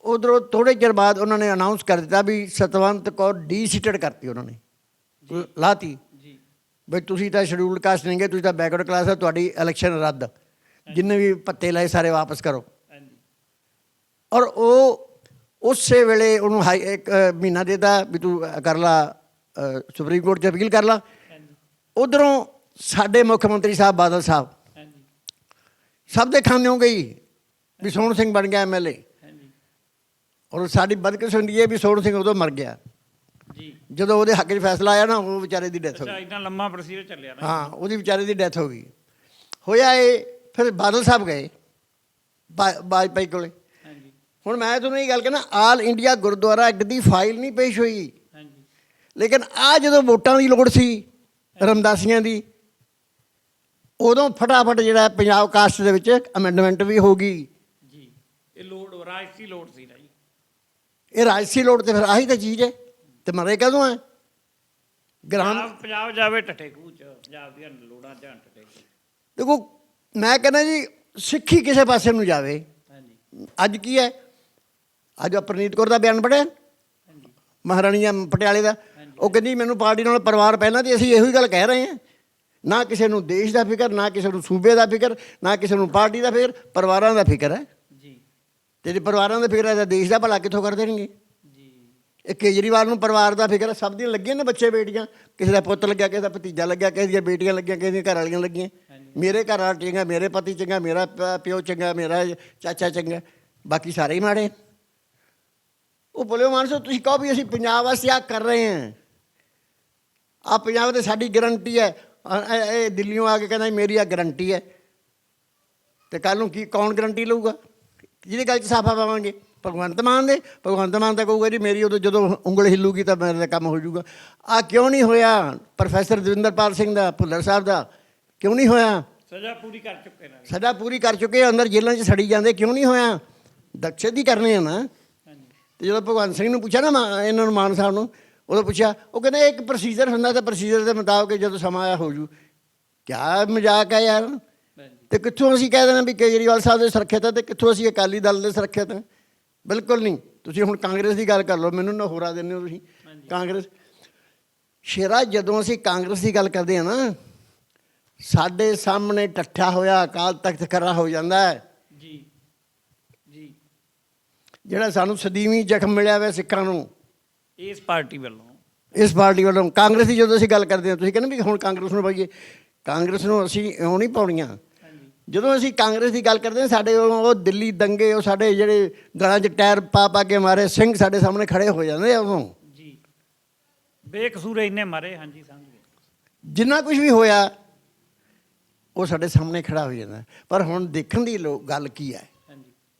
Speaker 2: ਉੱਧਰੋਂ ਥੋੜ੍ਹੇ ਚਿਰ ਬਾਅਦ ਉਹਨਾਂ ਨੇ ਅਨਾਊਂਸ ਕਰ ਦਿੱਤਾ ਵੀ ਸਤਵੰਤ ਕੌਰ ਡੀਸੀਟਡ ਕਰਤੀ, ਉਹਨਾਂ ਨੇ ਲਾਤੀ ਬਈ ਤੁਸੀਂ ਤਾਂ ਸ਼ਡਿਊਲਡ ਕਾਸਟ ਨਹੀਂ ਗਏ, ਤੁਸੀਂ ਤਾਂ ਬੈਕਵਰਡ ਕਲਾਸ ਹੈ, ਤੁਹਾਡੀ ਇਲੈਕਸ਼ਨ ਰੱਦ, ਜਿੰਨੇ ਵੀ ਭੱਤੇ ਲਏ ਸਾਰੇ ਵਾਪਸ ਕਰੋ। ਔਰ ਉਹ ਉਸੇ ਵੇਲੇ ਉਹਨੂੰ ਇੱਕ ਮਹੀਨਾ ਦੇਤਾ ਵੀ ਤੂੰ ਕਰ ਲਾ, ਸੁਪਰੀਮ ਕੋਰਟ 'ਚ ਅਪੀਲ ਕਰ ਲਾ। ਉੱਧਰੋਂ ਸਾਡੇ ਮੁੱਖ ਮੰਤਰੀ ਸਾਹਿਬ ਬਾਦਲ ਸਾਹਿਬ ਸਭ ਦੇ ਖਾਨੇ ਹੋ ਗਈ ਵੀ ਸੋਹਣ ਸਿੰਘ ਬਣ ਗਿਆ MLA। ਔਰ ਸਾਡੀ ਬਦਕਿਸਮਤੀ ਇਹ ਵੀ ਸੋਹਣ ਸਿੰਘ ਉਦੋਂ ਮਰ ਗਿਆ ਜੀ, ਜਦੋਂ ਉਹਦੇ ਹੱਕ 'ਚ ਫੈਸਲਾ ਆਇਆ ਨਾ, ਉਹ ਵਿਚਾਰੇ ਦੀ ਡੈਥ ਹੋ ਗਈ।
Speaker 1: ਇੰਨਾ ਲੰਮਾ ਪ੍ਰੋਸੀਜਰ ਚੱਲਿਆ ਨਾ। ਹਾਂ,
Speaker 2: ਉਹਦੀ ਵਿਚਾਰੇ ਦੀ ਡੈਥ ਹੋ ਗਈ। ਹੋਇਆ ਇਹ ਫਿਰ ਬਾਦਲ ਸਾਹਿਬ ਗਏ ਵਾਜਪਾਈ ਕੋਲੇ। ਹੁਣ ਮੈਂ ਤੁਹਾਨੂੰ ਇਹ ਗੱਲ ਕਹਿੰਦਾ, ਆਲ ਇੰਡੀਆ ਗੁਰਦੁਆਰਾ ਐਕਟ ਦੀ ਫਾਈਲ ਨਹੀਂ ਪੇਸ਼ ਹੋਈ, ਲੇਕਿਨ ਆਹ ਜਦੋਂ ਵੋਟਾਂ ਦੀ ਲੋੜ ਸੀ ਰਮਦਾਸੀਆਂ ਦੀ, ਉਦੋਂ ਫਟਾਫਟ ਜਿਹੜਾ ਪੰਜਾਬ ਕਾਸਟ ਦੇ ਵਿੱਚ ਅਮੈਂਡਮੈਂਟ ਵੀ ਹੋ ਗਈ ਜੀ।
Speaker 1: ਇਹ ਲੋੜ ਰਾਜਸੀ ਲੋੜ ਸੀ ਨਾ ਜੀ,
Speaker 2: ਇਹ ਰਾਜਸੀ ਲੋੜ। ਤੇ ਫਿਰ ਆਹੀ ਤਾਂ ਚੀਜ਼ ਹੈ, ਤੇ ਮਰੇ ਕਦੋਂ ਹੈ?
Speaker 1: ਪੰਜਾਬ ਜਾਵੇ ਟੱਟੇ ਖੂਹ 'ਚ, ਪੰਜਾਬ ਦੀਆਂ ਲੋੜਾਂ ਜਾਣ ਟੱਟੇ ਖੂਹ।
Speaker 2: ਦੇਖੋ ਮੈਂ ਕਹਿੰਦਾ ਜੀ, ਸਿੱਖੀ ਕਿਸੇ ਪਾਸੇ ਨੂੰ ਜਾਵੇ। ਅੱਜ ਕੀ ਹੈ? ਅੱਜ ਪ੍ਰਨੀਤ ਕੌਰ ਦਾ ਬਿਆਨ ਪੜ੍ਹਿਆ, ਮਹਾਰਾਣੀ ਪਟਿਆਲੇ ਦਾ। ਉਹ ਕਹਿੰਦੀ ਮੈਨੂੰ ਪਾਰਟੀ ਨਾਲ ਪਰਿਵਾਰ ਪਹਿਲਾਂ, ਤੇ ਅਸੀਂ ਇਹੋ ਹੀ ਗੱਲ ਕਹਿ ਰਹੇ ਹਾਂ। ਨਾ ਕਿਸੇ ਨੂੰ ਦੇਸ਼ ਦਾ ਫਿਕਰ, ਨਾ ਕਿਸੇ ਨੂੰ ਸੂਬੇ ਦਾ ਫਿਕਰ, ਨਾ ਕਿਸੇ ਨੂੰ ਪਾਰਟੀ ਦਾ ਫਿਕਰ, ਪਰਿਵਾਰਾਂ ਦਾ ਫਿਕਰ ਹੈ ਜੀ। ਅਤੇ ਜੇ ਪਰਿਵਾਰਾਂ ਦਾ ਫਿਕਰ ਹੈ ਤਾਂ ਦੇਸ਼ ਦਾ ਭਲਾ ਕਿੱਥੋਂ ਕਰ ਦੇਣਗੇ ਜੀ। ਇਹ ਕੇਜਰੀਵਾਲ ਨੂੰ ਪਰਿਵਾਰ ਦਾ ਫਿਕਰ, ਸਭ ਦੀਆਂ ਲੱਗੀਆਂ ਨੇ ਬੱਚੇ ਬੇਟੀਆਂ, ਕਿਸੇ ਦਾ ਪੁੱਤ ਲੱਗਿਆ, ਕਿਸੇ ਦਾ ਭਤੀਜਾ ਲੱਗਿਆ, ਕਿਸੇ ਦੀਆਂ ਬੇਟੀਆਂ ਲੱਗੀਆਂ, ਕਿਸੇ ਦੀਆਂ ਘਰ ਵਾਲੀਆਂ ਲੱਗੀਆਂ। ਮੇਰੇ ਘਰ ਵਾਲਾ ਚੰਗਾ, ਮੇਰੇ ਪਤੀ ਚੰਗਾ, ਮੇਰਾ ਪਿਓ ਚੰਗਾ, ਮੇਰਾ ਚਾਚਾ ਚੰਗਾ, ਬਾਕੀ ਸਾਰੇ ਹੀ ਮਾੜੇ। ਉਹ ਭਲਿਓ ਮਾਨਸੋ, ਤੁਸੀਂ ਕਹੋ ਵੀ ਅਸੀਂ ਪੰਜਾਬ ਵਾਸਤੇ ਆਹ ਕਰ ਰਹੇ ਹਾਂ, ਆਹ ਪੰਜਾਬ 'ਤੇ ਸਾਡੀ ਗਰੰਟੀ ਹੈ। ਇਹ ਦਿੱਲੀੋਂ ਆ ਕੇ ਕਹਿੰਦਾ ਮੇਰੀ ਆਹ ਗਰੰਟੀ ਹੈ, ਅਤੇ ਕੱਲ੍ਹ ਨੂੰ ਕੌਣ ਗਰੰਟੀ ਲਊਗਾ? ਜਿਹਦੇ ਗੱਲ 'ਚ ਸਾਫਾ ਪਾਵਾਂਗੇ? ਭਗਵੰਤ ਮਾਨ ਦੇ। ਭਗਵੰਤ ਮਾਨ ਤਾਂ ਕਹੂਗਾ ਜੀ ਮੇਰੀ ਉਦੋਂ ਜਦੋਂ ਉਂਗਲ ਹਿੱਲੂਗੀ ਤਾਂ ਮੇਰਾ ਕੰਮ ਹੋ ਜਾਊਗਾ। ਆਹ ਕਿਉਂ ਨਹੀਂ ਹੋਇਆ? ਪ੍ਰੋਫੈਸਰ ਦਵਿੰਦਰਪਾਲ ਸਿੰਘ ਦਾ, ਭੁੱਲਰ ਸਾਹਿਬ ਦਾ ਕਿਉਂ ਨਹੀਂ ਹੋਇਆ?
Speaker 1: ਸਜ਼ਾ ਪੂਰੀ ਕਰ ਚੁੱਕੇ ਨੇ,
Speaker 2: ਸਜ਼ਾ ਪੂਰੀ ਕਰ ਚੁੱਕੇ, ਅੰਦਰ ਜੇਲ੍ਹਾਂ 'ਚ ਸੜੀ ਜਾਂਦੇ, ਕਿਉਂ ਨਹੀਂ ਹੋਇਆ? ਦਕਸ਼ਤ ਹੀ ਕਰਨੇ ਆ ਨਾ। ਅਤੇ ਜਦੋਂ ਭਗਵੰਤ ਸਿੰਘ ਨੂੰ ਪੁੱਛਿਆ ਨਾ, ਇਹਨਾਂ ਨੂੰ ਮਾਨ ਸਾਹਿਬ ਨੂੰ, ਉਦੋਂ ਪੁੱਛਿਆ, ਉਹ ਕਹਿੰਦੇ ਇੱਕ ਪ੍ਰੋਸੀਜਰ ਹੁੰਦਾ, ਤਾਂ ਪ੍ਰੋਸੀਜਰ ਦੇ ਮੁਤਾਬਕ ਜਦੋਂ ਸਮਾਂ ਆਇਆ ਹੋ ਜੂ। ਕਿਆ ਮਜ਼ਾਕ ਹੈ ਯਾਰ। ਤੇ ਕਿੱਥੋਂ ਅਸੀਂ ਕਹਿ ਦੇਣਾ ਵੀ ਕੇਜਰੀਵਾਲ ਸਾਹਿਬ ਦੇ ਸੁਰੱਖਿਅਤ ਹੈ ਤੇ ਕਿੱਥੋਂ ਅਸੀਂ ਅਕਾਲੀ ਦਲ ਦੇ ਸੁਰੱਖਿਅਤ ਹੈ? ਬਿਲਕੁਲ ਨਹੀਂ। ਤੁਸੀਂ ਹੁਣ ਕਾਂਗਰਸ ਦੀ ਗੱਲ ਕਰ ਲਓ, ਮੈਨੂੰ ਨਾ ਹੋਰਾ ਦਿੰਦੇ ਹੋ ਤੁਸੀਂ। ਕਾਂਗਰਸ ਸ਼ੇਰਾ, ਜਦੋਂ ਅਸੀਂ ਕਾਂਗਰਸ ਦੀ ਗੱਲ ਕਰਦੇ ਹਾਂ ਨਾ, ਸਾਡੇ ਸਾਹਮਣੇ ਟੱਠਾ ਹੋਇਆ ਅਕਾਲ ਤਖਤ ਖੜਾ ਹੋ ਜਾਂਦਾ ਹੈ।
Speaker 1: ਜੀ ਜੀ।
Speaker 2: ਜਿਹੜਾ ਸਾਨੂੰ ਸਦੀਵੀ ਜ਼ਖਮ ਮਿਲਿਆ ਹੋਇਆ ਸਿੱਖਾਂ ਨੂੰ
Speaker 1: ਇਸ ਪਾਰਟੀ ਵੱਲੋਂ,
Speaker 2: ਇਸ ਪਾਰਟੀ ਵੱਲੋਂ। ਕਾਂਗਰਸ ਦੀ ਜਦੋਂ ਅਸੀਂ ਗੱਲ ਕਰਦੇ ਹਾਂ, ਤੁਸੀਂ ਕਹਿੰਦੇ ਵੀ ਹੁਣ ਕਾਂਗਰਸ ਨੂੰ ਪਾਈਏ, ਕਾਂਗਰਸ ਨੂੰ ਅਸੀਂ ਇਉਂ ਨਹੀਂ ਪਾਉਣੀਆਂ। ਜਦੋਂ ਅਸੀਂ ਕਾਂਗਰਸ ਦੀ ਗੱਲ ਕਰਦੇ ਹਾਂ, ਸਾਡੇ ਉਹ ਦਿੱਲੀ ਦੰਗੇ, ਉਹ ਸਾਡੇ ਜਿਹੜੇ ਗਲਾਂ 'ਚ ਟਾਇਰ ਪਾ ਪਾ ਕੇ ਮਾਰੇ ਸਿੰਘ ਸਾਡੇ ਸਾਹਮਣੇ ਖੜੇ ਹੋ ਜਾਂਦੇ ਆ ਉਦੋਂ।
Speaker 1: ਜੀ, ਬੇਕਸੂਰ ਇੰਨੇ ਮਾਰੇ। ਹਾਂਜੀ, ਸਮਝ ਗਏ।
Speaker 2: ਜਿੰਨਾ ਕੁਝ ਵੀ ਹੋਇਆ ਉਹ ਸਾਡੇ ਸਾਹਮਣੇ ਖੜਾ ਹੋ ਜਾਂਦਾ। ਪਰ ਹੁਣ ਦੇਖਣ ਦੀ ਗੱਲ ਕੀ ਹੈ,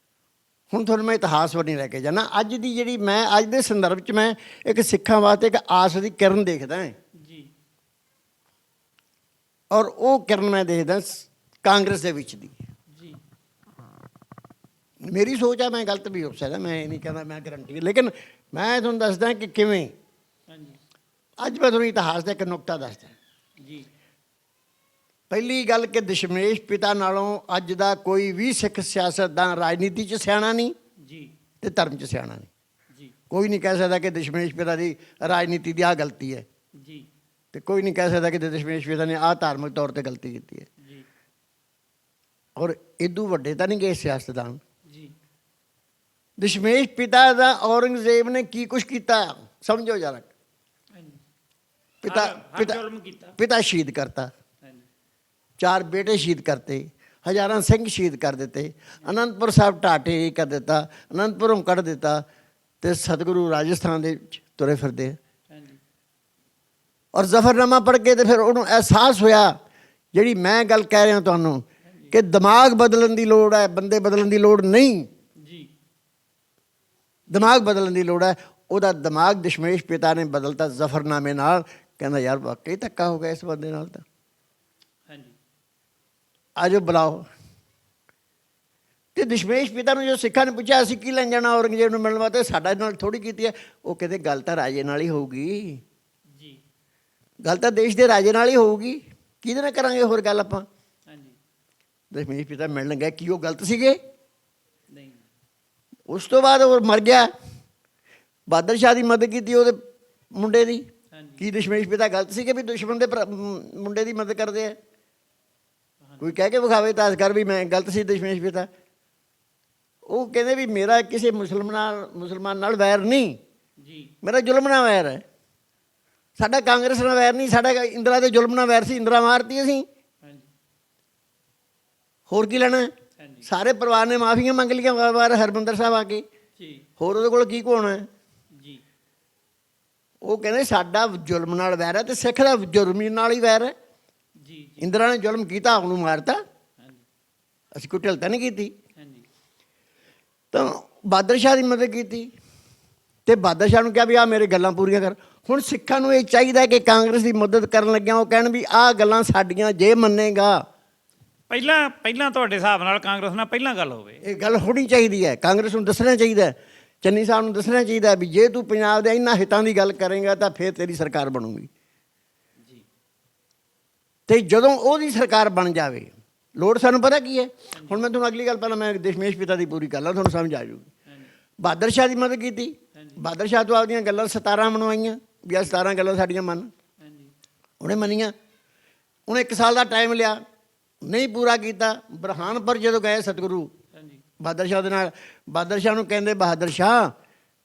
Speaker 2: ਹੁਣ ਤੁਹਾਨੂੰ ਮੈਂ ਇਤਿਹਾਸ ਵੱਲ ਨਹੀਂ ਲੈ ਕੇ ਜਾਣਾ। ਅੱਜ ਦੀ ਜਿਹੜੀ ਮੈਂ ਅੱਜ ਦੇ ਸੰਦਰਭ 'ਚ ਮੈਂ ਇੱਕ ਸਿੱਖਾਂ ਵਾਸਤੇ ਇੱਕ ਆਸ ਦੀ ਕਿਰਨ ਦੇਖਦਾ ਹਾਂ
Speaker 1: ਜੀ,
Speaker 2: ਔਰ ਉਹ ਕਿਰਨ ਮੈਂ ਦੇਖਦਾ ਕਾਂਗਰਸ ਦੇ ਵਿੱਚ ਦੀ।
Speaker 1: ਜੀ,
Speaker 2: ਮੇਰੀ ਸੋਚ ਹੈ, ਮੈਂ ਗਲਤ ਵੀ ਹੋ ਸਕਦਾ, ਮੈਂ ਇਹ ਨਹੀਂ ਕਹਿੰਦਾ ਮੈਂ ਗਰੰਟੀ, ਲੇਕਿਨ ਮੈਂ ਤੁਹਾਨੂੰ ਦੱਸਦਾ ਕਿ ਕਿਵੇਂ।
Speaker 1: ਹਾਂਜੀ,
Speaker 2: ਅੱਜ ਮੈਂ ਤੁਹਾਨੂੰ ਇਤਿਹਾਸ ਦਾ ਇੱਕ ਨੁਕਤਾ ਦੱਸਦਾ
Speaker 1: ਜੀ।
Speaker 2: ਪਹਿਲੀ ਗੱਲ ਕਿ ਦਸ਼ਮੇਸ਼ ਪਿਤਾ ਨਾਲੋਂ ਅੱਜ ਦਾ ਕੋਈ ਵੀ ਸਿੱਖ ਸਿਆਸਤਦਾਨ ਰਾਜਨੀਤੀ 'ਚ ਸਿਆਣਾ ਨਹੀਂ
Speaker 1: ਜੀ,
Speaker 2: ਤੇ ਧਰਮ 'ਚ ਸਿਆਣਾ ਨਹੀਂ।
Speaker 1: ਜੀ,
Speaker 2: ਕੋਈ ਨਹੀਂ ਕਹਿ ਸਕਦਾ ਕਿ ਦਸ਼ਮੇਸ਼ ਪਿਤਾ ਦੀ ਰਾਜਨੀਤੀ ਦੀ ਆਹ ਗਲਤੀ ਹੈ,
Speaker 1: ਜੀ,
Speaker 2: ਤੇ ਕੋਈ ਨਹੀਂ ਕਹਿ ਸਕਦਾ ਕਿ ਦਸ਼ਮੇਸ਼ ਪਿਤਾ ਨੇ ਆਹ ਧਾਰਮਿਕ ਤੌਰ 'ਤੇ ਗਲਤੀ ਕੀਤੀ ਹੈ।
Speaker 1: ਜੀ,
Speaker 2: ਔਰ ਇਦੋਂ ਵੱਡੇ ਤਾਂ ਨਹੀਂ ਗਏ ਸਿਆਸਤਦਾਨ।
Speaker 1: ਜੀ।
Speaker 2: ਦਸ਼ਮੇਸ਼ ਪਿਤਾ ਦਾ ਔਰੰਗਜ਼ੇਬ ਨੇ ਕੀ ਕੁਛ ਕੀਤਾ ਸਮਝੋ ਜਰਾ। ਪਿਤਾ ਪਿਤਾ
Speaker 1: ਜ਼ੁਲਮ ਕੀਤਾ।
Speaker 2: ਪਿਤਾ ਸ਼ਹੀਦ ਕਰਤਾ, 4 ਬੇਟੇ ਸ਼ਹੀਦ ਕਰਤੇ, ਹਜ਼ਾਰਾਂ ਸਿੰਘ ਸ਼ਹੀਦ ਕਰ ਦਿੱਤੇ, ਅਨੰਦਪੁਰ ਸਾਹਿਬ ਢਾਟੇ ਕਰ ਦਿੱਤਾ, ਅਨੰਦਪੁਰੋਂ ਕੱਢ ਦਿੱਤਾ, ਤੇ ਸਤਿਗੁਰੂ ਰਾਜਸਥਾਨ ਦੇ ਵਿੱਚ ਤੁਰੇ ਫਿਰਦੇ। ਔਰ ਜ਼ਫਰਨਾਮਾ ਪੜ੍ਹ ਕੇ ਤੇ ਫਿਰ ਉਹਨੂੰ ਅਹਿਸਾਸ ਹੋਇਆ, ਜਿਹੜੀ ਮੈਂ ਗੱਲ ਕਹਿ ਰਿਹਾ ਤੁਹਾਨੂੰ ਕਿ ਦਿਮਾਗ ਬਦਲਣ ਦੀ ਲੋੜ ਹੈ, ਬੰਦੇ ਬਦਲਣ ਦੀ ਲੋੜ ਨਹੀਂ।
Speaker 1: ਜੀ,
Speaker 2: ਦਿਮਾਗ ਬਦਲਣ ਦੀ ਲੋੜ ਹੈ। ਉਹਦਾ ਦਿਮਾਗ ਦਸ਼ਮੇਸ਼ ਪਿਤਾ ਨੇ ਬਦਲਤਾ ਜ਼ਫਰਨਾਮੇ ਨਾਲ। ਕਹਿੰਦਾ ਯਾਰ ਵਾਕਈ ਧੱਕਾ ਹੋ ਗਿਆ ਇਸ ਬੰਦੇ ਨਾਲ ਤਾਂ, ਆਜੋ ਬੁਲਾਓ। ਤੇ ਦਸ਼ਮੇਸ਼ ਪਿਤਾ ਨੂੰ ਜੋ ਸਿੱਖਾਂ ਨੇ ਪੁੱਛਿਆ ਅਸੀਂ ਕੀ ਲੈਣ ਜਾਣਾ ਔਰੰਗਜ਼ੇਬ ਨੂੰ ਮਿਲਣ ਵਾਸਤੇ, ਸਾਡਾ ਨਾਲ ਥੋੜ੍ਹੀ ਕੀਤੀ ਹੈ। ਉਹ ਕਹਿੰਦੇ ਗੱਲ ਤਾਂ ਰਾਜੇ ਨਾਲ ਹੀ ਹੋਊਗੀ,
Speaker 1: ਜੀ,
Speaker 2: ਗੱਲ ਤਾਂ ਦੇਸ਼ ਦੇ ਰਾਜੇ ਨਾਲ ਹੀ ਹੋਊਗੀ, ਕਿਹਦੇ ਨਾਲ ਕਰਾਂਗੇ ਹੋਰ ਗੱਲ ਆਪਾਂ। ਦਸ਼ਮੇਸ਼ ਪਿਤਾ ਮਿਲਣ ਗਏ, ਕੀ ਉਹ ਗਲਤ ਸੀਗੇ?
Speaker 1: ਨਹੀਂ।
Speaker 2: ਉਸ ਤੋਂ ਬਾਅਦ ਉਹ ਮਰ ਗਿਆ। ਬਹਾਦਰ ਸ਼ਾਹ ਦੀ ਮਦਦ ਕੀਤੀ ਉਹਦੇ ਮੁੰਡੇ ਦੀ। ਕੀ ਦਸ਼ਮੇਸ਼ ਪਿਤਾ ਗਲਤ ਸੀਗੇ ਵੀ ਦੁਸ਼ਮਣ ਦੇ ਮੁੰਡੇ ਦੀ ਮਦਦ ਕਰਦੇ ਆ? ਕੋਈ ਕਹਿ ਕੇ ਵਿਖਾਵੇ ਤਾਸ ਕਰ ਵੀ ਮੈਂ ਗਲਤ ਸੀ ਦਸ਼ਮੇਸ਼ ਪਿਤਾ। ਉਹ ਕਹਿੰਦੇ ਵੀ ਮੇਰਾ ਕਿਸੇ ਮੁਸਲਮਾਨ ਨਾਲ ਵੈਰ ਨਹੀਂ, ਮੇਰਾ ਜ਼ੁਲਮ ਨਾਲ ਵੈਰ ਹੈ। ਸਾਡਾ ਕਾਂਗਰਸ ਨਾਲ ਵੈਰ ਨਹੀਂ, ਸਾਡਾ ਇੰਦਰਾ ਦੇ ਜ਼ੁਲਮ ਨਾਲ ਵੈਰ ਸੀ, ਇੰਦਰਾ ਮਾਰਤੀ ਅਸੀਂ, ਹੋਰ ਕੀ ਲੈਣਾ? ਸਾਰੇ ਪਰਿਵਾਰ ਨੇ ਮਾਫੀਆਂ ਮੰਗ ਲਈਆਂ ਵਾਰ ਹਰਿਮੰਦਰ ਸਾਹਿਬ ਆ ਕੇ, ਹੋਰ ਉਹਦੇ ਕੋਲ ਕੀ ਹੋਣਾ? ਉਹ ਕਹਿੰਦੇ ਸਾਡਾ ਜ਼ੁਲਮ ਨਾਲ ਵੈਰ ਹੈ ਤੇ ਸਿੱਖ ਦਾ ਜ਼ੁਲਮ ਨਾਲ ਹੀ ਵੈਰ ਹੈ। ਇੰਦਰਾ ਨੇ ਜ਼ੁਲਮ ਕੀਤਾ, ਉਹਨੂੰ ਮਾਰਤਾ, ਅਸੀਂ ਕੋਈ ਢਿਲਤਾ ਨਹੀਂ ਕੀਤੀ। ਤਾਂ ਬਹਾਦਰ ਸ਼ਾਹ ਦੀ ਮਦਦ ਕੀਤੀ ਤੇ ਬਹਾਦਰ ਸ਼ਾਹ ਨੂੰ ਕਿਹਾ ਵੀ ਆਹ ਮੇਰੇ ਗੱਲਾਂ ਪੂਰੀਆਂ ਕਰ। ਹੁਣ ਸਿੱਖਾਂ ਨੂੰ ਇਹ ਚਾਹੀਦਾ ਕਿ ਕਾਂਗਰਸ ਦੀ ਮਦਦ ਕਰਨ ਲੱਗਿਆ ਉਹ ਕਹਿਣ ਵੀ ਆਹ ਗੱਲਾਂ ਸਾਡੀਆਂ ਜੇ ਮੰਨੇਗਾ।
Speaker 1: ਪਹਿਲਾਂ ਤੁਹਾਡੇ ਹਿਸਾਬ ਨਾਲ ਕਾਂਗਰਸ ਨਾਲ ਪਹਿਲਾਂ ਗੱਲ ਹੋਵੇ,
Speaker 2: ਇਹ ਗੱਲ ਹੋਣੀ ਚਾਹੀਦੀ ਹੈ। ਕਾਂਗਰਸ ਨੂੰ ਦੱਸਣਾ ਚਾਹੀਦਾ, ਚੰਨੀ ਸਾਹਿਬ ਨੂੰ ਦੱਸਣਾ ਚਾਹੀਦਾ ਵੀ ਜੇ ਤੂੰ ਪੰਜਾਬ ਦੇ ਇਹਨਾਂ ਹਿੱਤਾਂ ਦੀ ਗੱਲ ਕਰੇਂਗਾ ਤਾਂ ਫਿਰ ਤੇਰੀ ਸਰਕਾਰ ਬਣੂਗੀ। ਤੇ ਜਦੋਂ ਉਹਦੀ ਸਰਕਾਰ ਬਣ ਜਾਵੇ, ਲੋੜ ਸਾਨੂੰ ਪਤਾ ਕੀ ਹੈ। ਹੁਣ ਮੈਂ ਤੁਹਾਨੂੰ ਅਗਲੀ ਗੱਲ, ਪਹਿਲਾਂ ਮੈਂ ਦਸ਼ਮੇਸ਼ ਪਿਤਾ ਦੀ ਪੂਰੀ ਕਰ ਲਾਂ, ਤੁਹਾਨੂੰ ਸਮਝ ਆ ਜਾਊਗੀ। ਬਹਾਦਰ ਸ਼ਾਹ ਦੀ ਮਦਦ ਕੀਤੀ, ਬਹਾਦਰ ਸ਼ਾਹ ਤੋਂ ਆਪਦੀਆਂ ਗੱਲਾਂ 17 ਮਨਵਾਈਆਂ ਵੀ ਆਹ 17 ਗੱਲਾਂ ਸਾਡੀਆਂ ਮੰਨ। ਉਹਨੇ ਮੰਨੀਆਂ। ਉਹਨੇ 1 ਸਾਲ ਦਾ ਟਾਈਮ ਲਿਆ, ਨਹੀਂ ਪੂਰਾ ਕੀਤਾ। ਬਰਹਾਨਪੁਰ ਜਦੋਂ ਗਏ ਸਤਿਗੁਰੂ ਬਹਾਦਰ ਸ਼ਾਹ ਦੇ ਨਾਲ, ਬਹਾਦਰ ਸ਼ਾਹ ਨੂੰ ਕਹਿੰਦੇ ਬਹਾਦਰ ਸ਼ਾਹ